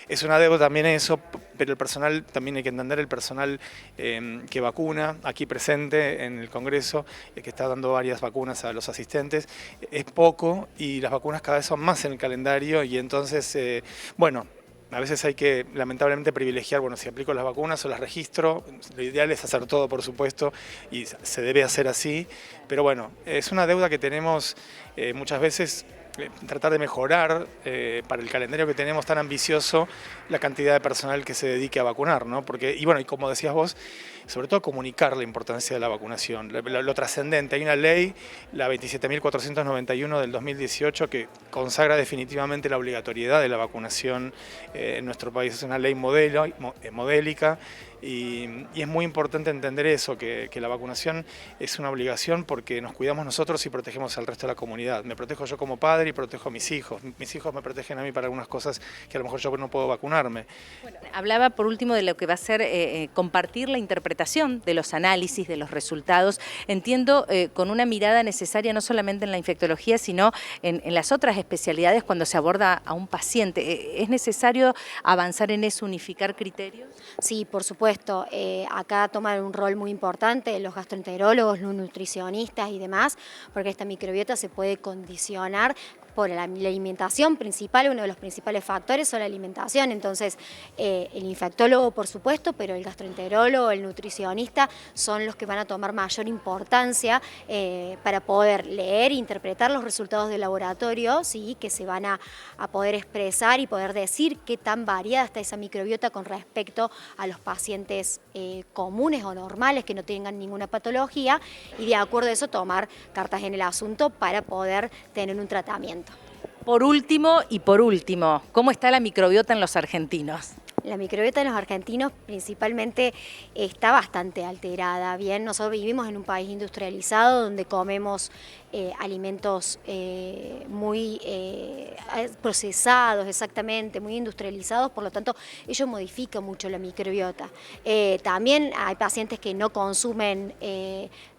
Es una deuda también eso, pero el personal, también hay que entender el personal que vacuna, aquí presente en el Congreso, que está dando varias vacunas a los asistentes, es poco y las vacunas cada vez son más en el calendario y entonces, bueno, a veces hay que, lamentablemente, privilegiar, bueno, si aplico las vacunas o las registro, lo ideal es hacer todo, por supuesto, y se debe hacer así, pero bueno, es una deuda que tenemos muchas veces, tratar de mejorar para el calendario que tenemos tan ambicioso la cantidad de personal que se dedique a vacunar, ¿no? Porque, y bueno, y como decías vos, sobre todo comunicar la importancia de la vacunación, lo trascendente. Hay una ley, la 27.491 del 2018, que consagra definitivamente la obligatoriedad de la vacunación en nuestro país. Es una ley modélica y es muy importante entender eso, que la vacunación es una obligación porque nos cuidamos nosotros y protegemos al resto de la comunidad. Me protejo yo como padre y protejo a mis hijos. Mis hijos me protegen a mí para algunas cosas que a lo mejor yo no puedo vacunarme. Bueno, hablaba por último de lo que va a ser compartir la interpretación de los análisis, de los resultados. Entiendo con una mirada necesaria no solamente en la infectología, sino en las otras especialidades cuando se aborda a un paciente. ¿Es necesario avanzar en eso, unificar criterios? Sí, por supuesto. Acá toman un rol muy importante los gastroenterólogos, los nutricionistas y demás, porque esta microbiota se puede condicionar por la alimentación principal. Uno de los principales factores son la alimentación, entonces el infectólogo por supuesto, pero el gastroenterólogo, el nutricionista son los que van a tomar mayor importancia para poder leer e interpretar los resultados del laboratorio, ¿sí? Que se van a poder expresar y poder decir qué tan variada está esa microbiota con respecto a los pacientes comunes o normales que no tengan ninguna patología y de acuerdo a eso tomar cartas en el asunto para poder tener un tratamiento. Por último, ¿cómo está la microbiota en los argentinos? La microbiota en los argentinos principalmente está bastante alterada. Bien, nosotros vivimos en un país industrializado donde comemos alimentos muy procesados, exactamente, muy industrializados, por lo tanto ello modifica mucho la microbiota. También hay pacientes que no consumen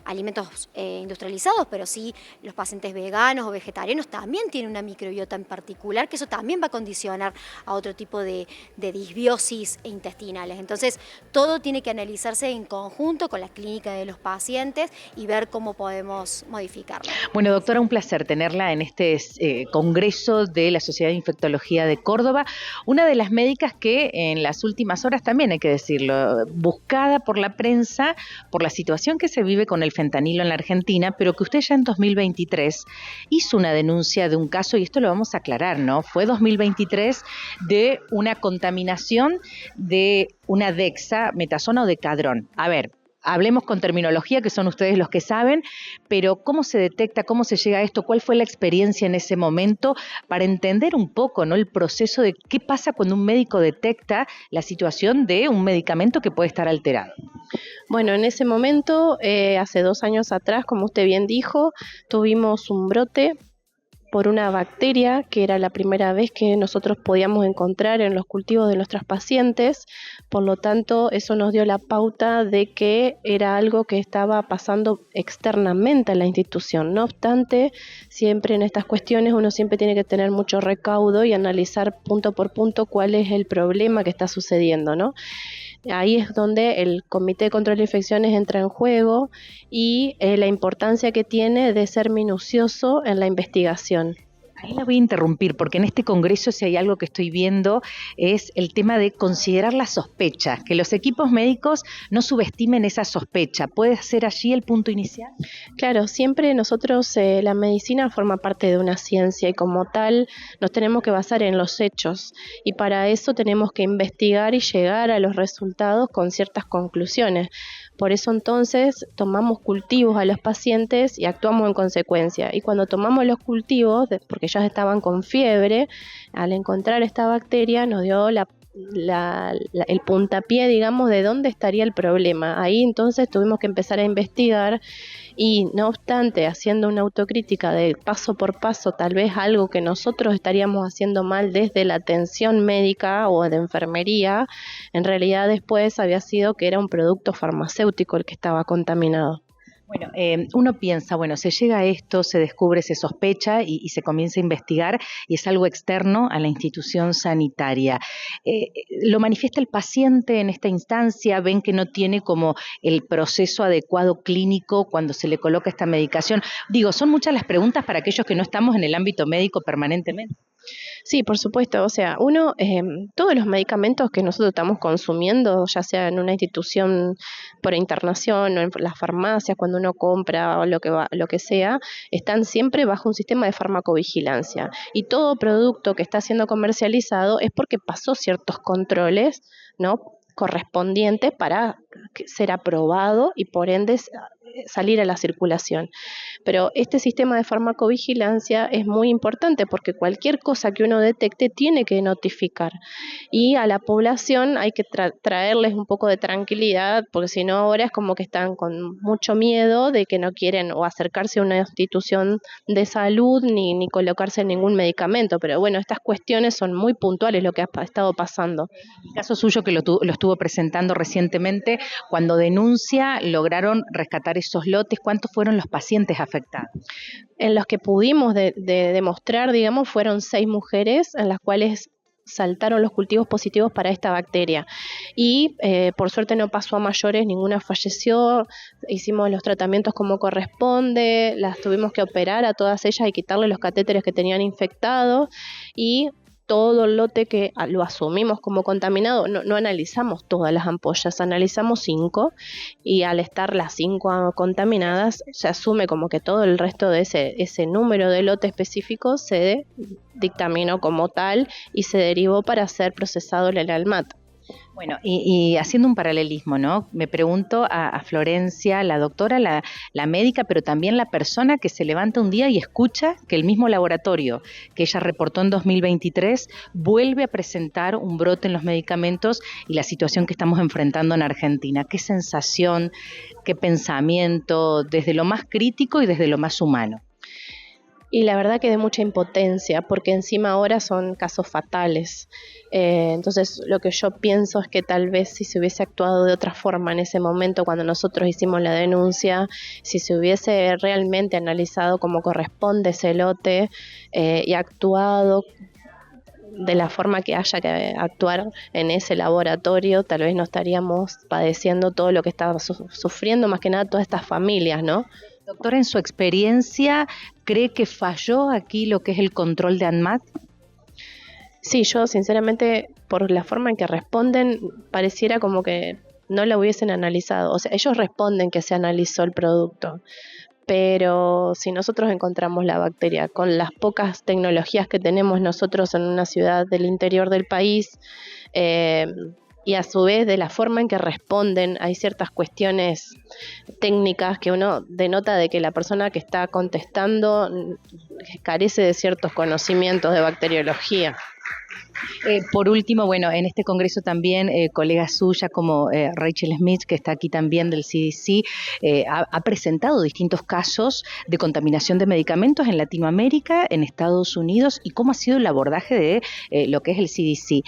alimentos industrializados, pero sí los pacientes veganos o vegetarianos también tienen una microbiota en particular, que eso también va a condicionar a otro tipo de disbiosis intestinales. Entonces, todo tiene que analizarse en conjunto con la clínica de los pacientes y ver cómo podemos modificarlo. Bueno, doctora, un placer tenerla en este congreso de la Sociedad de Infectología de Córdoba, una de las médicas que en las últimas horas, también hay que decirlo, buscada por la prensa, por la situación que se vive con el fentanilo en la Argentina, pero que usted ya en 2023 hizo una denuncia de un caso, y esto lo vamos a aclarar, ¿no? Fue 2023 de una contaminación de una dexametasona o decadrón. A ver, hablemos con terminología, que son ustedes los que saben, pero ¿cómo se detecta, cómo se llega a esto? ¿Cuál fue la experiencia en ese momento para entender un poco, ¿no?, el proceso de qué pasa cuando un médico detecta la situación de un medicamento que puede estar alterado? Bueno, en ese momento, hace 2 años atrás, como usted bien dijo, tuvimos un brote por una bacteria que era la primera vez que nosotros podíamos encontrar en los cultivos de nuestras pacientes. Por lo tanto, eso nos dio la pauta de que era algo que estaba pasando externamente a la institución. No obstante, siempre en estas cuestiones uno siempre tiene que tener mucho recaudo y analizar punto por punto cuál es el problema que está sucediendo, ¿no? Ahí es donde el Comité de Control de Infecciones entra en juego y la importancia que tiene de ser minucioso en la investigación. Ahí la voy a interrumpir porque en este congreso, si hay algo que estoy viendo, es el tema de considerar la sospecha, que los equipos médicos no subestimen esa sospecha. ¿Puede ser allí el punto inicial? Claro, siempre nosotros, la medicina forma parte de una ciencia y como tal nos tenemos que basar en los hechos y para eso tenemos que investigar y llegar a los resultados con ciertas conclusiones. Por eso entonces tomamos cultivos a los pacientes y actuamos en consecuencia. Y cuando tomamos los cultivos, porque ya estaban con fiebre, al encontrar esta bacteria nos dio el puntapié, digamos, de dónde estaría el problema. Ahí entonces tuvimos que empezar a investigar y no obstante, haciendo una autocrítica de paso por paso, tal vez algo que nosotros estaríamos haciendo mal desde la atención médica o de enfermería, en realidad después había sido que era un producto farmacéutico el que estaba contaminado. Bueno, uno piensa, bueno, se llega a esto, se descubre, se sospecha y se comienza a investigar y es algo externo a la institución sanitaria. ¿Lo manifiesta el paciente en esta instancia? ¿Ven que no tiene como el proceso adecuado clínico cuando se le coloca esta medicación? Digo, son muchas las preguntas para aquellos que no estamos en el ámbito médico permanentemente. Sí, por supuesto. O sea, todos los medicamentos que nosotros estamos consumiendo, ya sea en una institución por internación o en las farmacias, cuando uno compra o lo que sea, están siempre bajo un sistema de farmacovigilancia. Y todo producto que está siendo comercializado es porque pasó ciertos controles, ¿no?, correspondientes para ser aprobado y por ende salir a la circulación. Pero este sistema de farmacovigilancia es muy importante porque cualquier cosa que uno detecte tiene que notificar y a la población hay que traerles un poco de tranquilidad porque si no ahora es como que están con mucho miedo de que no quieren o acercarse a una institución de salud ni colocarse ningún medicamento, pero bueno, estas cuestiones son muy puntuales lo que ha estado pasando. El caso suyo que lo estuvo presentando recientemente, cuando denuncia lograron rescatar esos lotes, ¿cuántos fueron los pacientes afectados? En los que pudimos demostrar, digamos, fueron 6 mujeres en las cuales saltaron los cultivos positivos para esta bacteria y por suerte no pasó a mayores, ninguna falleció, hicimos los tratamientos como corresponde, las tuvimos que operar a todas ellas y quitarle los catéteres que tenían infectados y todo el lote que lo asumimos como contaminado, no analizamos todas las ampollas, analizamos 5 y al estar las 5 contaminadas se asume como que todo el resto de ese número de lote específico se dictaminó como tal y se derivó para ser procesado en el ALMAT. Bueno, y haciendo un paralelismo, ¿no? Me pregunto a Florencia, la doctora, la médica, pero también la persona que se levanta un día y escucha que el mismo laboratorio que ella reportó en 2023 vuelve a presentar un brote en los medicamentos y la situación que estamos enfrentando en Argentina. ¿Qué sensación, qué pensamiento, desde lo más crítico y desde lo más humano? Y la verdad que de mucha impotencia, porque encima ahora son casos fatales. Entonces lo que yo pienso es que tal vez si se hubiese actuado de otra forma en ese momento cuando nosotros hicimos la denuncia, si se hubiese realmente analizado como corresponde ese lote y actuado de la forma que haya que actuar en ese laboratorio, tal vez no estaríamos padeciendo todo lo que está sufriendo, más que nada todas estas familias, ¿no? Doctora, en su experiencia, ¿cree que falló aquí lo que es el control de ANMAT? Sí, yo sinceramente, por la forma en que responden, pareciera como que no lo hubiesen analizado. O sea, ellos responden que se analizó el producto, pero si nosotros encontramos la bacteria con las pocas tecnologías que tenemos nosotros en una ciudad del interior del país, y a su vez de la forma en que responden, hay ciertas cuestiones técnicas que uno denota de que la persona que está contestando carece de ciertos conocimientos de bacteriología. Por último, bueno, en este congreso también colegas suyas como Rachel Smith, que está aquí también del CDC, ha presentado distintos casos de contaminación de medicamentos en Latinoamérica, en Estados Unidos, y cómo ha sido el abordaje de lo que es el CDC.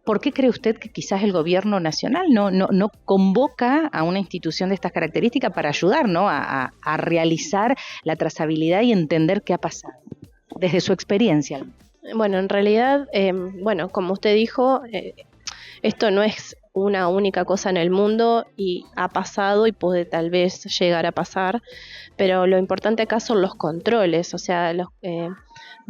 ¿Por qué cree usted que quizás el gobierno nacional no convoca a una institución de estas características para ayudar, ¿no?, a realizar la trazabilidad y entender qué ha pasado desde su experiencia? Bueno, en realidad, como usted dijo, esto no es una única cosa en el mundo y ha pasado y puede tal vez llegar a pasar, pero lo importante acá son los controles, o sea,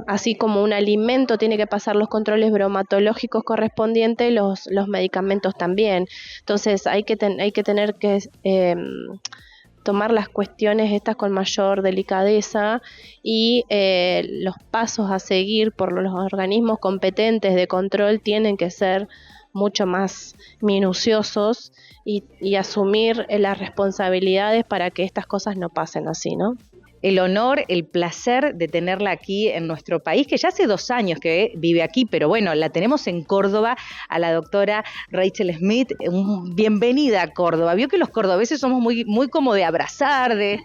así como un alimento tiene que pasar los controles bromatológicos correspondientes, los medicamentos también. Entonces hay que tener que tomar las cuestiones estas con mayor delicadeza y los pasos a seguir por los organismos competentes de control tienen que ser mucho más minuciosos y asumir las responsabilidades para que estas cosas no pasen así, ¿no? El honor, el placer de tenerla aquí en nuestro país, que ya hace 2 años que vive aquí, pero bueno, la tenemos en Córdoba, a la doctora Rachel Smith. Bienvenida a Córdoba. Vio que los cordobeses somos muy como de abrazar, de...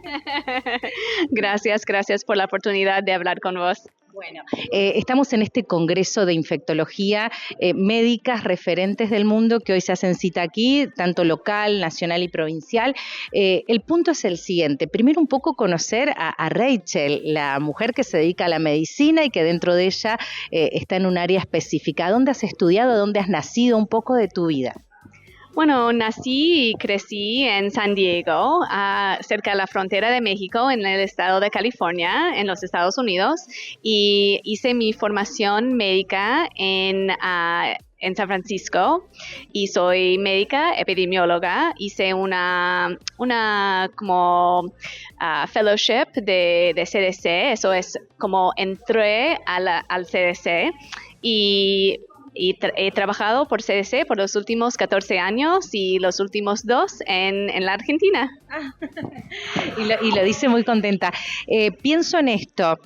Gracias por la oportunidad de hablar con vos. Bueno, estamos en este congreso de infectología, médicas referentes del mundo que hoy se hacen cita aquí, tanto local, nacional y provincial. El punto es el siguiente: primero un poco conocer a Rachel, la mujer que se dedica a la medicina y que dentro de ella está en un área específica. ¿Dónde has estudiado? ¿Dónde has nacido? Un poco de tu vida. Bueno, nací y crecí en San Diego, cerca de la frontera de México, en el estado de California, en los Estados Unidos, y hice mi formación médica en San Francisco y soy médica epidemióloga. Hice una fellowship de CDC, eso es como entré al CDC y he trabajado por CDC por los últimos 14 años y los últimos 2 en la Argentina. Y lo dice muy contenta. Pienso en esto.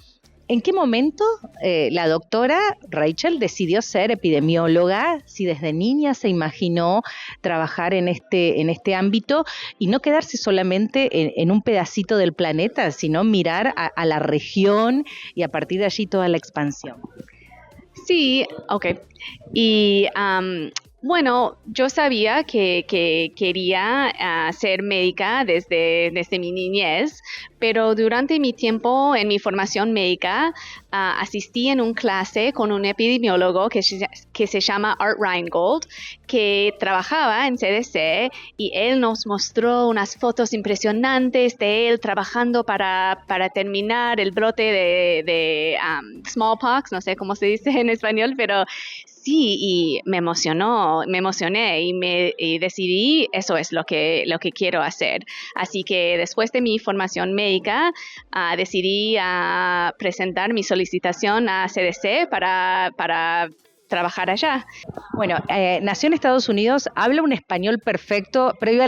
¿En qué momento la doctora Rachel decidió ser epidemióloga? Si desde niña se imaginó trabajar en este ámbito y no quedarse solamente en un pedacito del planeta, sino mirar a la región y a partir de allí toda la expansión. Sí, ok. Y bueno, yo sabía que quería ser médica desde mi niñez, pero durante mi tiempo en mi formación médica asistí en una clase con un epidemiólogo que se llama Art Reingold, que trabajaba en CDC, y él nos mostró unas fotos impresionantes de él trabajando para terminar el brote de smallpox, no sé cómo se dice en español, pero sí, y me emocioné y decidí, eso es lo que quiero hacer. Así que después de mi formación médica, decidí presentar mi solicitación a CDC para trabajar allá. Bueno, nació en Estados Unidos, habla un español perfecto. Previo a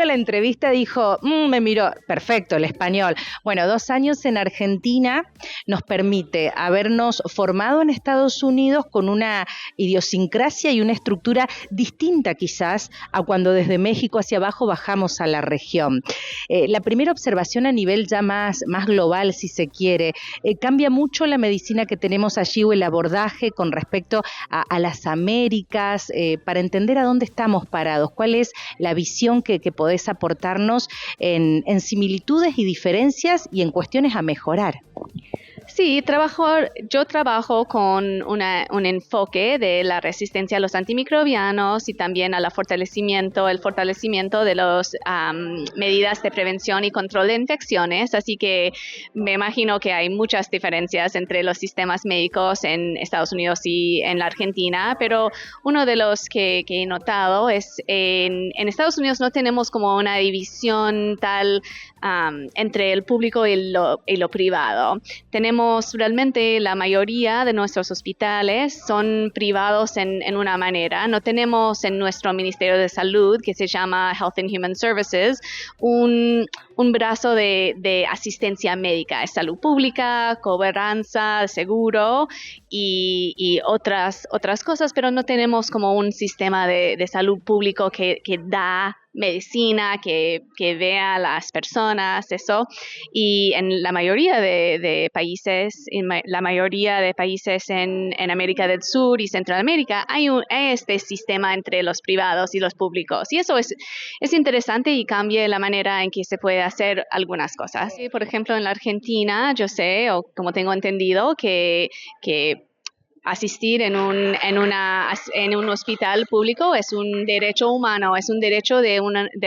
la entrevista dijo, me miró, perfecto el español. Bueno, 2 años en Argentina nos permite habernos formado en Estados Unidos con una idiosincrasia y una estructura distinta quizás a cuando desde México hacia abajo bajamos a la región. La primera observación a nivel ya más global, si se quiere, cambia mucho la medicina que tenemos allí o el abordaje con respecto a las Américas, para entender a dónde estamos parados, cuál es la visión que podés aportarnos en similitudes y diferencias y en cuestiones a mejorar. Sí, yo trabajo con un enfoque de la resistencia a los antimicrobianos y también el fortalecimiento de las medidas de prevención y control de infecciones. Así que me imagino que hay muchas diferencias entre los sistemas médicos en Estados Unidos y en la Argentina, pero uno de los que he notado es en Estados Unidos no tenemos como una división tal entre el público y lo privado. Tenemos realmente la mayoría de nuestros hospitales son privados en una manera. No tenemos en nuestro Ministerio de Salud, que se llama Health and Human Services, un brazo de asistencia médica, es salud pública, gobernanza, seguro y otras cosas, pero no tenemos como un sistema de salud público que da medicina, que vea a las personas, eso. Y en la mayoría de países, en América del Sur y Centroamérica, hay este sistema entre los privados y los públicos. Y eso es interesante y cambia la manera en que se puede hacer algunas cosas. Por ejemplo, en la Argentina, yo sé, o como tengo entendido, que asistir en un hospital público es un derecho humano, es un derecho de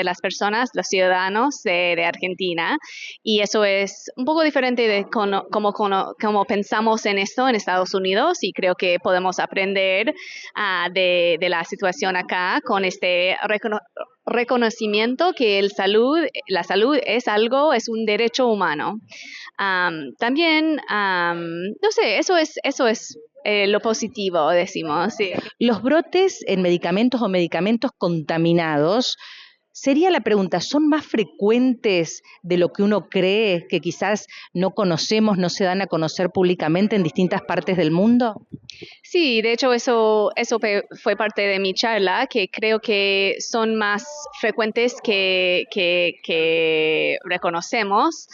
las personas, los ciudadanos de Argentina, y eso es un poco diferente de cómo pensamos en esto en Estados Unidos, y creo que podemos aprender de la situación acá con este reconocimiento que la salud es un derecho humano. También, no sé, eso es lo positivo, decimos. Sí. Los brotes en medicamentos o medicamentos contaminados, sería la pregunta, ¿son más frecuentes de lo que uno cree, que quizás no conocemos, no se dan a conocer públicamente en distintas partes del mundo? Sí, de hecho eso fue parte de mi charla, que creo que son más frecuentes que reconocemos,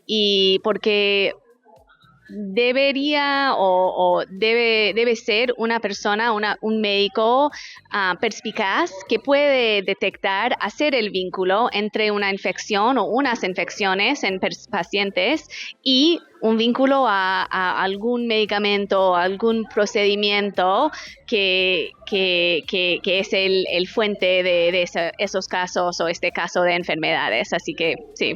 y porque debería o debe ser una persona, un médico perspicaz que puede detectar, hacer el vínculo entre una infección o unas infecciones en pacientes y un vínculo a algún medicamento, algún procedimiento que es el fuente de esos casos o este caso de enfermedades. Así que sí.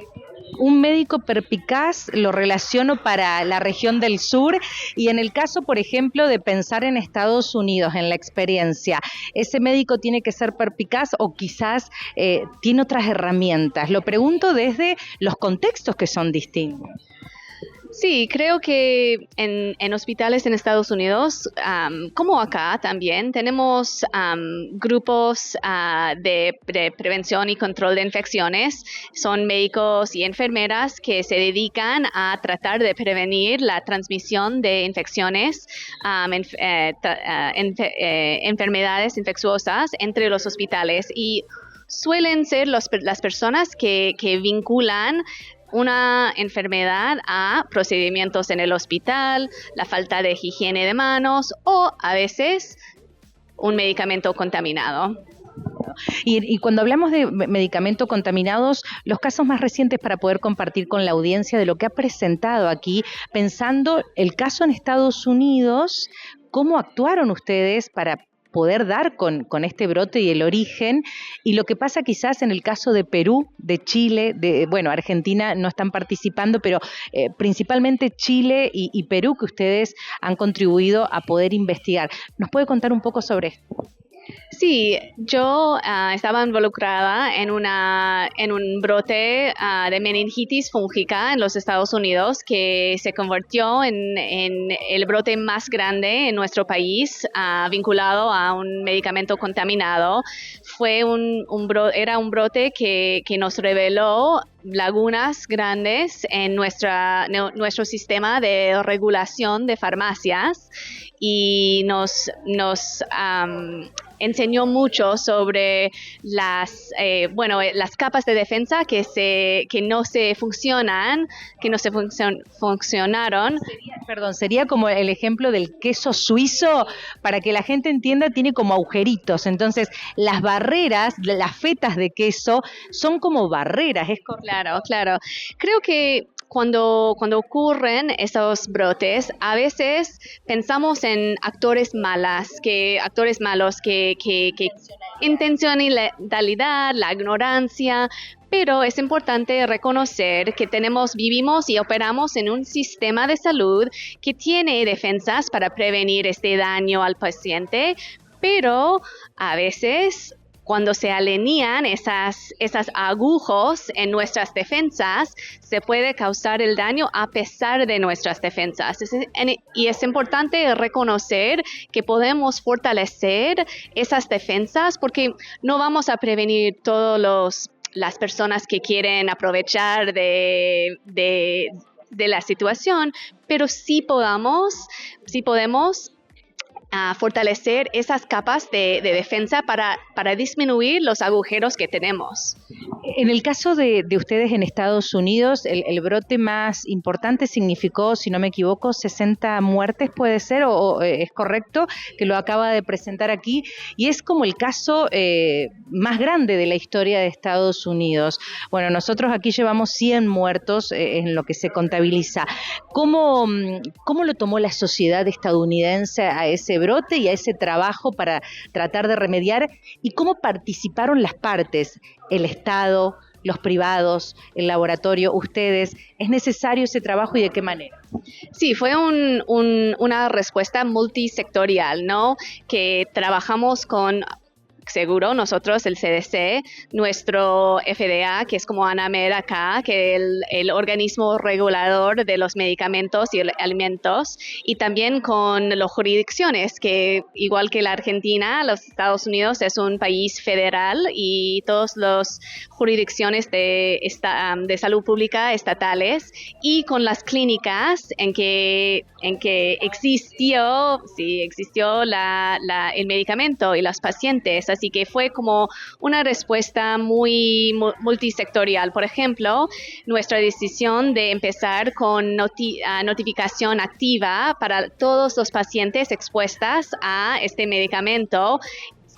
Un médico perspicaz lo relaciono para la región del sur, y en el caso, por ejemplo, de pensar en Estados Unidos, en la experiencia, ¿ese médico tiene que ser perspicaz o quizás tiene otras herramientas? Lo pregunto desde los contextos que son distintos. Sí, creo que en hospitales en Estados Unidos, como acá también, tenemos grupos de prevención y control de infecciones. Son médicos y enfermeras que se dedican a tratar de prevenir la transmisión de infecciones, enfermedades infecciosas entre los hospitales, y suelen ser las personas que vinculan una enfermedad a procedimientos en el hospital, la falta de higiene de manos o a veces un medicamento contaminado. Y cuando hablamos de medicamentos contaminados, los casos más recientes para poder compartir con la audiencia de lo que ha presentado aquí, pensando el caso en Estados Unidos, ¿cómo actuaron ustedes para poder dar con este brote y el origen? Y lo que pasa quizás en el caso de Perú, de Chile, Argentina no están participando, pero principalmente Chile y Perú, que ustedes han contribuido a poder investigar. ¿Nos puede contar un poco sobre esto? Sí, yo estaba involucrada en un brote de meningitis fúngica en los Estados Unidos que se convirtió en el brote más grande en nuestro país, vinculado a un medicamento contaminado. Era un brote que nos reveló lagunas grandes en nuestro sistema de regulación de farmacias, y nos enseñó mucho sobre las capas de defensa que no se funcionaron. Sería como el ejemplo del queso suizo, para que la gente entienda, tiene como agujeritos. Entonces, las barreras, las fetas de queso son como barreras, ¿es correcto? Claro. Creo que cuando ocurren esos brotes, a veces pensamos en actores malos que intencionalidad, la ignorancia, pero es importante reconocer que vivimos y operamos en un sistema de salud que tiene defensas para prevenir este daño al paciente, pero a veces cuando se alinean esas agujas en nuestras defensas, se puede causar el daño a pesar de nuestras defensas. Y es importante reconocer que podemos fortalecer esas defensas porque no vamos a prevenir todas las personas que quieren aprovechar de la situación, pero sí podemos fortalecer esas capas de defensa para disminuir los agujeros que tenemos. En el caso de ustedes en Estados Unidos, el brote más importante significó, si no me equivoco, 60 muertes, ¿puede ser? ¿O es correcto que lo acaba de presentar aquí? Y es como el caso más grande de la historia de Estados Unidos. Bueno, nosotros aquí llevamos 100 muertos en lo que se contabiliza. ¿Cómo lo tomó la sociedad estadounidense a ese brote y a ese trabajo para tratar de remediar? ¿Y cómo participaron las partes? El Estado, los privados, el laboratorio, ustedes. ¿Es necesario ese trabajo y de qué manera? Sí, fue una respuesta multisectorial, ¿no? Que trabajamos con... Seguro, nosotros, el CDC, nuestro FDA, que es como ANAMED acá, que es el organismo regulador de los medicamentos y alimentos, y también con las jurisdicciones, que igual que la Argentina, los Estados Unidos es un país federal y todas las jurisdicciones de salud pública estatales, y con las clínicas en que existió el medicamento y los pacientes. Así que fue como una respuesta muy multisectorial. Por ejemplo, nuestra decisión de empezar con notificación activa para todos los pacientes expuestos a este medicamento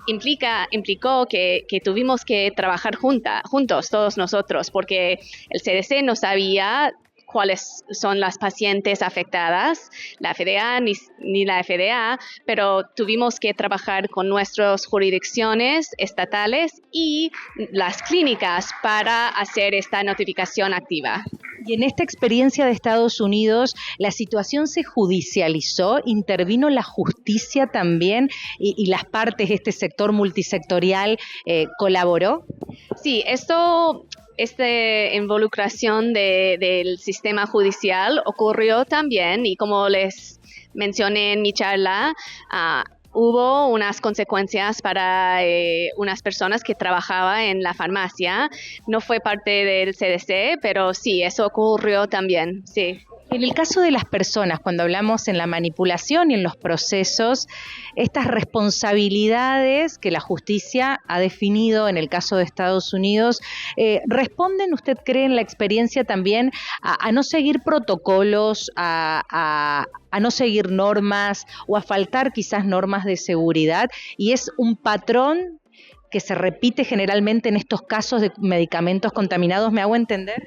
implicó que tuvimos que trabajar juntos todos nosotros, porque el CDC no sabía cuáles son las pacientes afectadas, la FDA ni la FDA, pero tuvimos que trabajar con nuestras jurisdicciones estatales y las clínicas para hacer esta notificación activa. Y en esta experiencia de Estados Unidos, ¿la situación se judicializó? ¿Intervino la justicia también? ¿Y las partes, este sector multisectorial, colaboró? Sí, esta involucración del sistema judicial ocurrió también, y como les mencioné en mi charla, hubo unas consecuencias para unas personas que trabajaban en la farmacia. No fue parte del CDC, pero sí, eso ocurrió también, sí. En el caso de las personas, cuando hablamos en la manipulación y en los procesos, estas responsabilidades que la justicia ha definido en el caso de Estados Unidos, ¿responden, usted cree, en la experiencia también a no seguir protocolos, a no seguir normas o a faltar quizás normas de seguridad? Y es un patrón que se repite generalmente en estos casos de medicamentos contaminados, ¿me hago entender?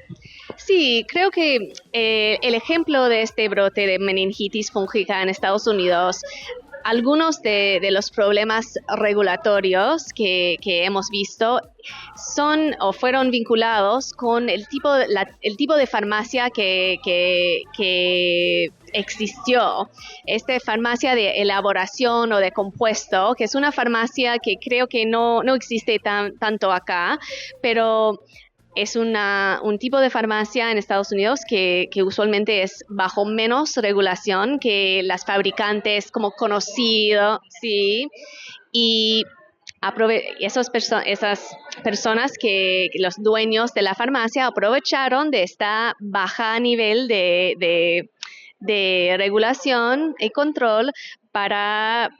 Sí, creo que el ejemplo de este brote de meningitis fúngica en Estados Unidos, algunos de los problemas regulatorios que hemos visto son o fueron vinculados con el tipo de farmacia que existió. Esta farmacia de elaboración o de compuesto, que es una farmacia que creo que no existe tanto acá, pero es un tipo de farmacia en Estados Unidos que usualmente es bajo menos regulación que las fabricantes como conocido, sí, y esas personas que los dueños de la farmacia aprovecharon de esta baja nivel de regulación y control para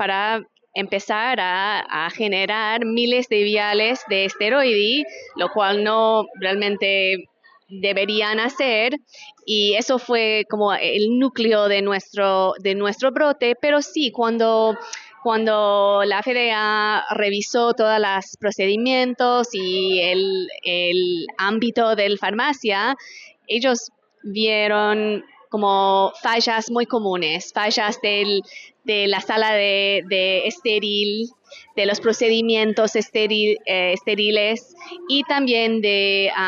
empezar a generar miles de viales de esteroide, lo cual no realmente deberían hacer, y eso fue como el núcleo de nuestro brote. Pero sí, cuando la FDA revisó todos los procedimientos y el ámbito de la farmacia, ellos vieron como fallas muy comunes, fallas de la sala de estéril, de los procedimientos estériles, y también del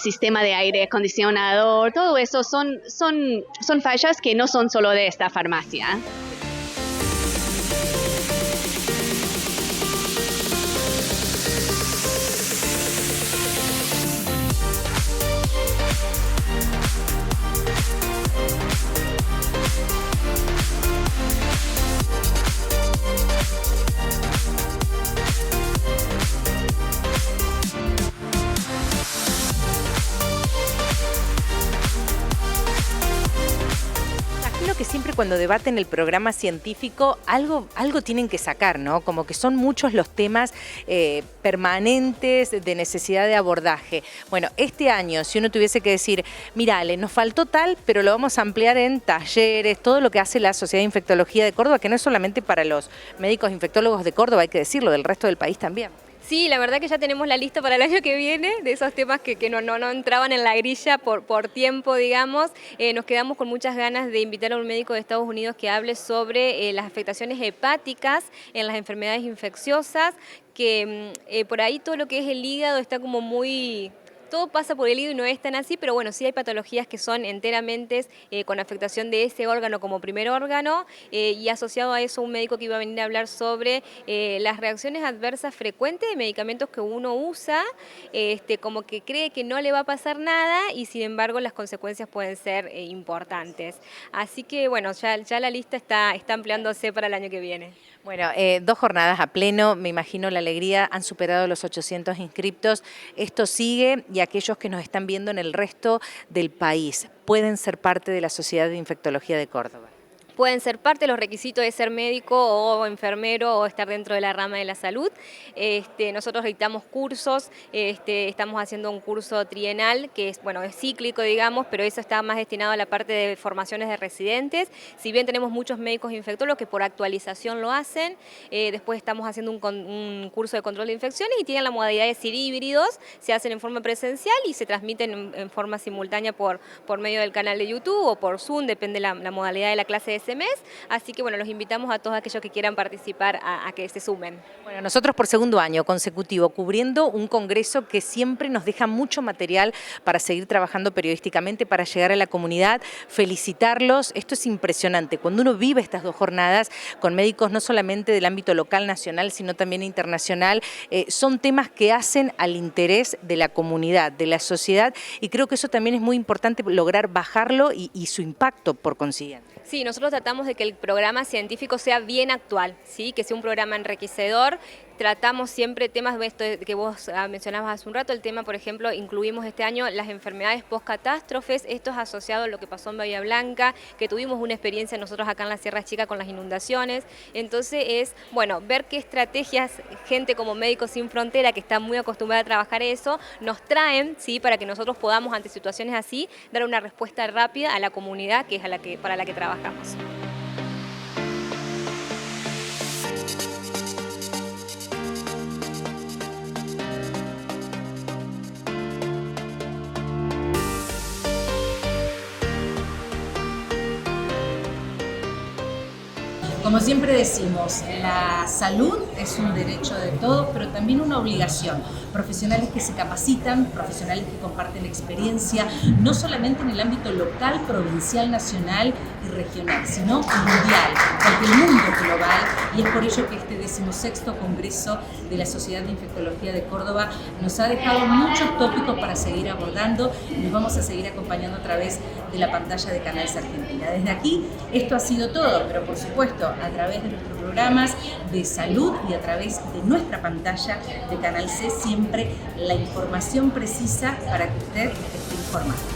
sistema de aire acondicionador. Todo eso son fallas que no son solo de esta farmacia. cuando debaten el programa científico, algo tienen que sacar, ¿no? Como que son muchos los temas permanentes de necesidad de abordaje. Bueno, este año, si uno tuviese que decir, mira, Ale, nos faltó tal, pero lo vamos a ampliar en talleres, todo lo que hace la Sociedad de Infectología de Córdoba, que no es solamente para los médicos infectólogos de Córdoba, hay que decirlo, del resto del país también. Sí, la verdad que ya tenemos la lista para el año que viene, de esos temas que no entraban en la grilla por tiempo, digamos. Nos quedamos con muchas ganas de invitar a un médico de Estados Unidos que hable sobre las afectaciones hepáticas en las enfermedades infecciosas, que por ahí todo lo que es el hígado está como muy... Todo pasa por el hígado y no es tan así, pero bueno, sí hay patologías que son enteramente con afectación de ese órgano como primer órgano, y asociado a eso un médico que iba a venir a hablar sobre las reacciones adversas frecuentes de medicamentos que uno usa, como que cree que no le va a pasar nada y sin embargo las consecuencias pueden ser importantes. Así que bueno, ya la lista está ampliándose para el año que viene. Bueno, 2 jornadas a pleno, me imagino la alegría, han superado los 800 inscriptos, esto sigue y aquellos que nos están viendo en el resto del país pueden ser parte de la Sociedad de Infectología de Córdoba. Pueden ser parte de los requisitos de ser médico o enfermero o estar dentro de la rama de la salud. Nosotros dictamos cursos, estamos haciendo un curso trienal que es cíclico, digamos, pero eso está más destinado a la parte de formaciones de residentes. Si bien tenemos muchos médicos infectólogos que por actualización lo hacen, después estamos haciendo un curso de control de infecciones y tienen la modalidad de ser híbridos, se hacen en forma presencial y se transmiten en forma simultánea por medio del canal de YouTube o por Zoom, depende la modalidad de la clase de ese mes, así que bueno, los invitamos a todos aquellos que quieran participar a que se sumen. Bueno, nosotros por segundo año consecutivo cubriendo un congreso que siempre nos deja mucho material para seguir trabajando periodísticamente, para llegar a la comunidad, felicitarlos, esto es impresionante, cuando uno vive estas 2 jornadas con médicos no solamente del ámbito local, nacional, sino también internacional, son temas que hacen al interés de la comunidad, de la sociedad, y creo que eso también es muy importante lograr bajarlo y su impacto por consiguiente. Sí, nosotros tratamos de que el programa científico sea bien actual, ¿sí? Que sea un programa enriquecedor. Tratamos siempre temas de esto que vos mencionabas hace un rato, el tema, por ejemplo, incluimos este año las enfermedades post-catástrofes, esto es asociado a lo que pasó en Bahía Blanca, que tuvimos una experiencia nosotros acá en la Sierra Chica con las inundaciones, entonces es, bueno, ver qué estrategias gente como Médicos Sin Frontera, que está muy acostumbrada a trabajar eso, nos traen, ¿sí? Para que nosotros podamos, ante situaciones así, dar una respuesta rápida a la comunidad, que es para la que trabajamos. Como siempre decimos, la salud es un derecho de todos, pero también una obligación. Profesionales que se capacitan, profesionales que comparten experiencia, no solamente en el ámbito local, provincial, nacional y regional, sino mundial, porque el mundo es global, y es por ello que este 16º Congreso de la Sociedad de Infectología de Córdoba nos ha dejado muchos tópicos para seguir abordando y nos vamos a seguir acompañando a través de la pantalla de Canal C Argentina. Desde aquí, esto ha sido todo, pero por supuesto, a través de nuestros programas de salud y a través de nuestra pantalla de Canal C, siempre la información precisa para que usted esté informado.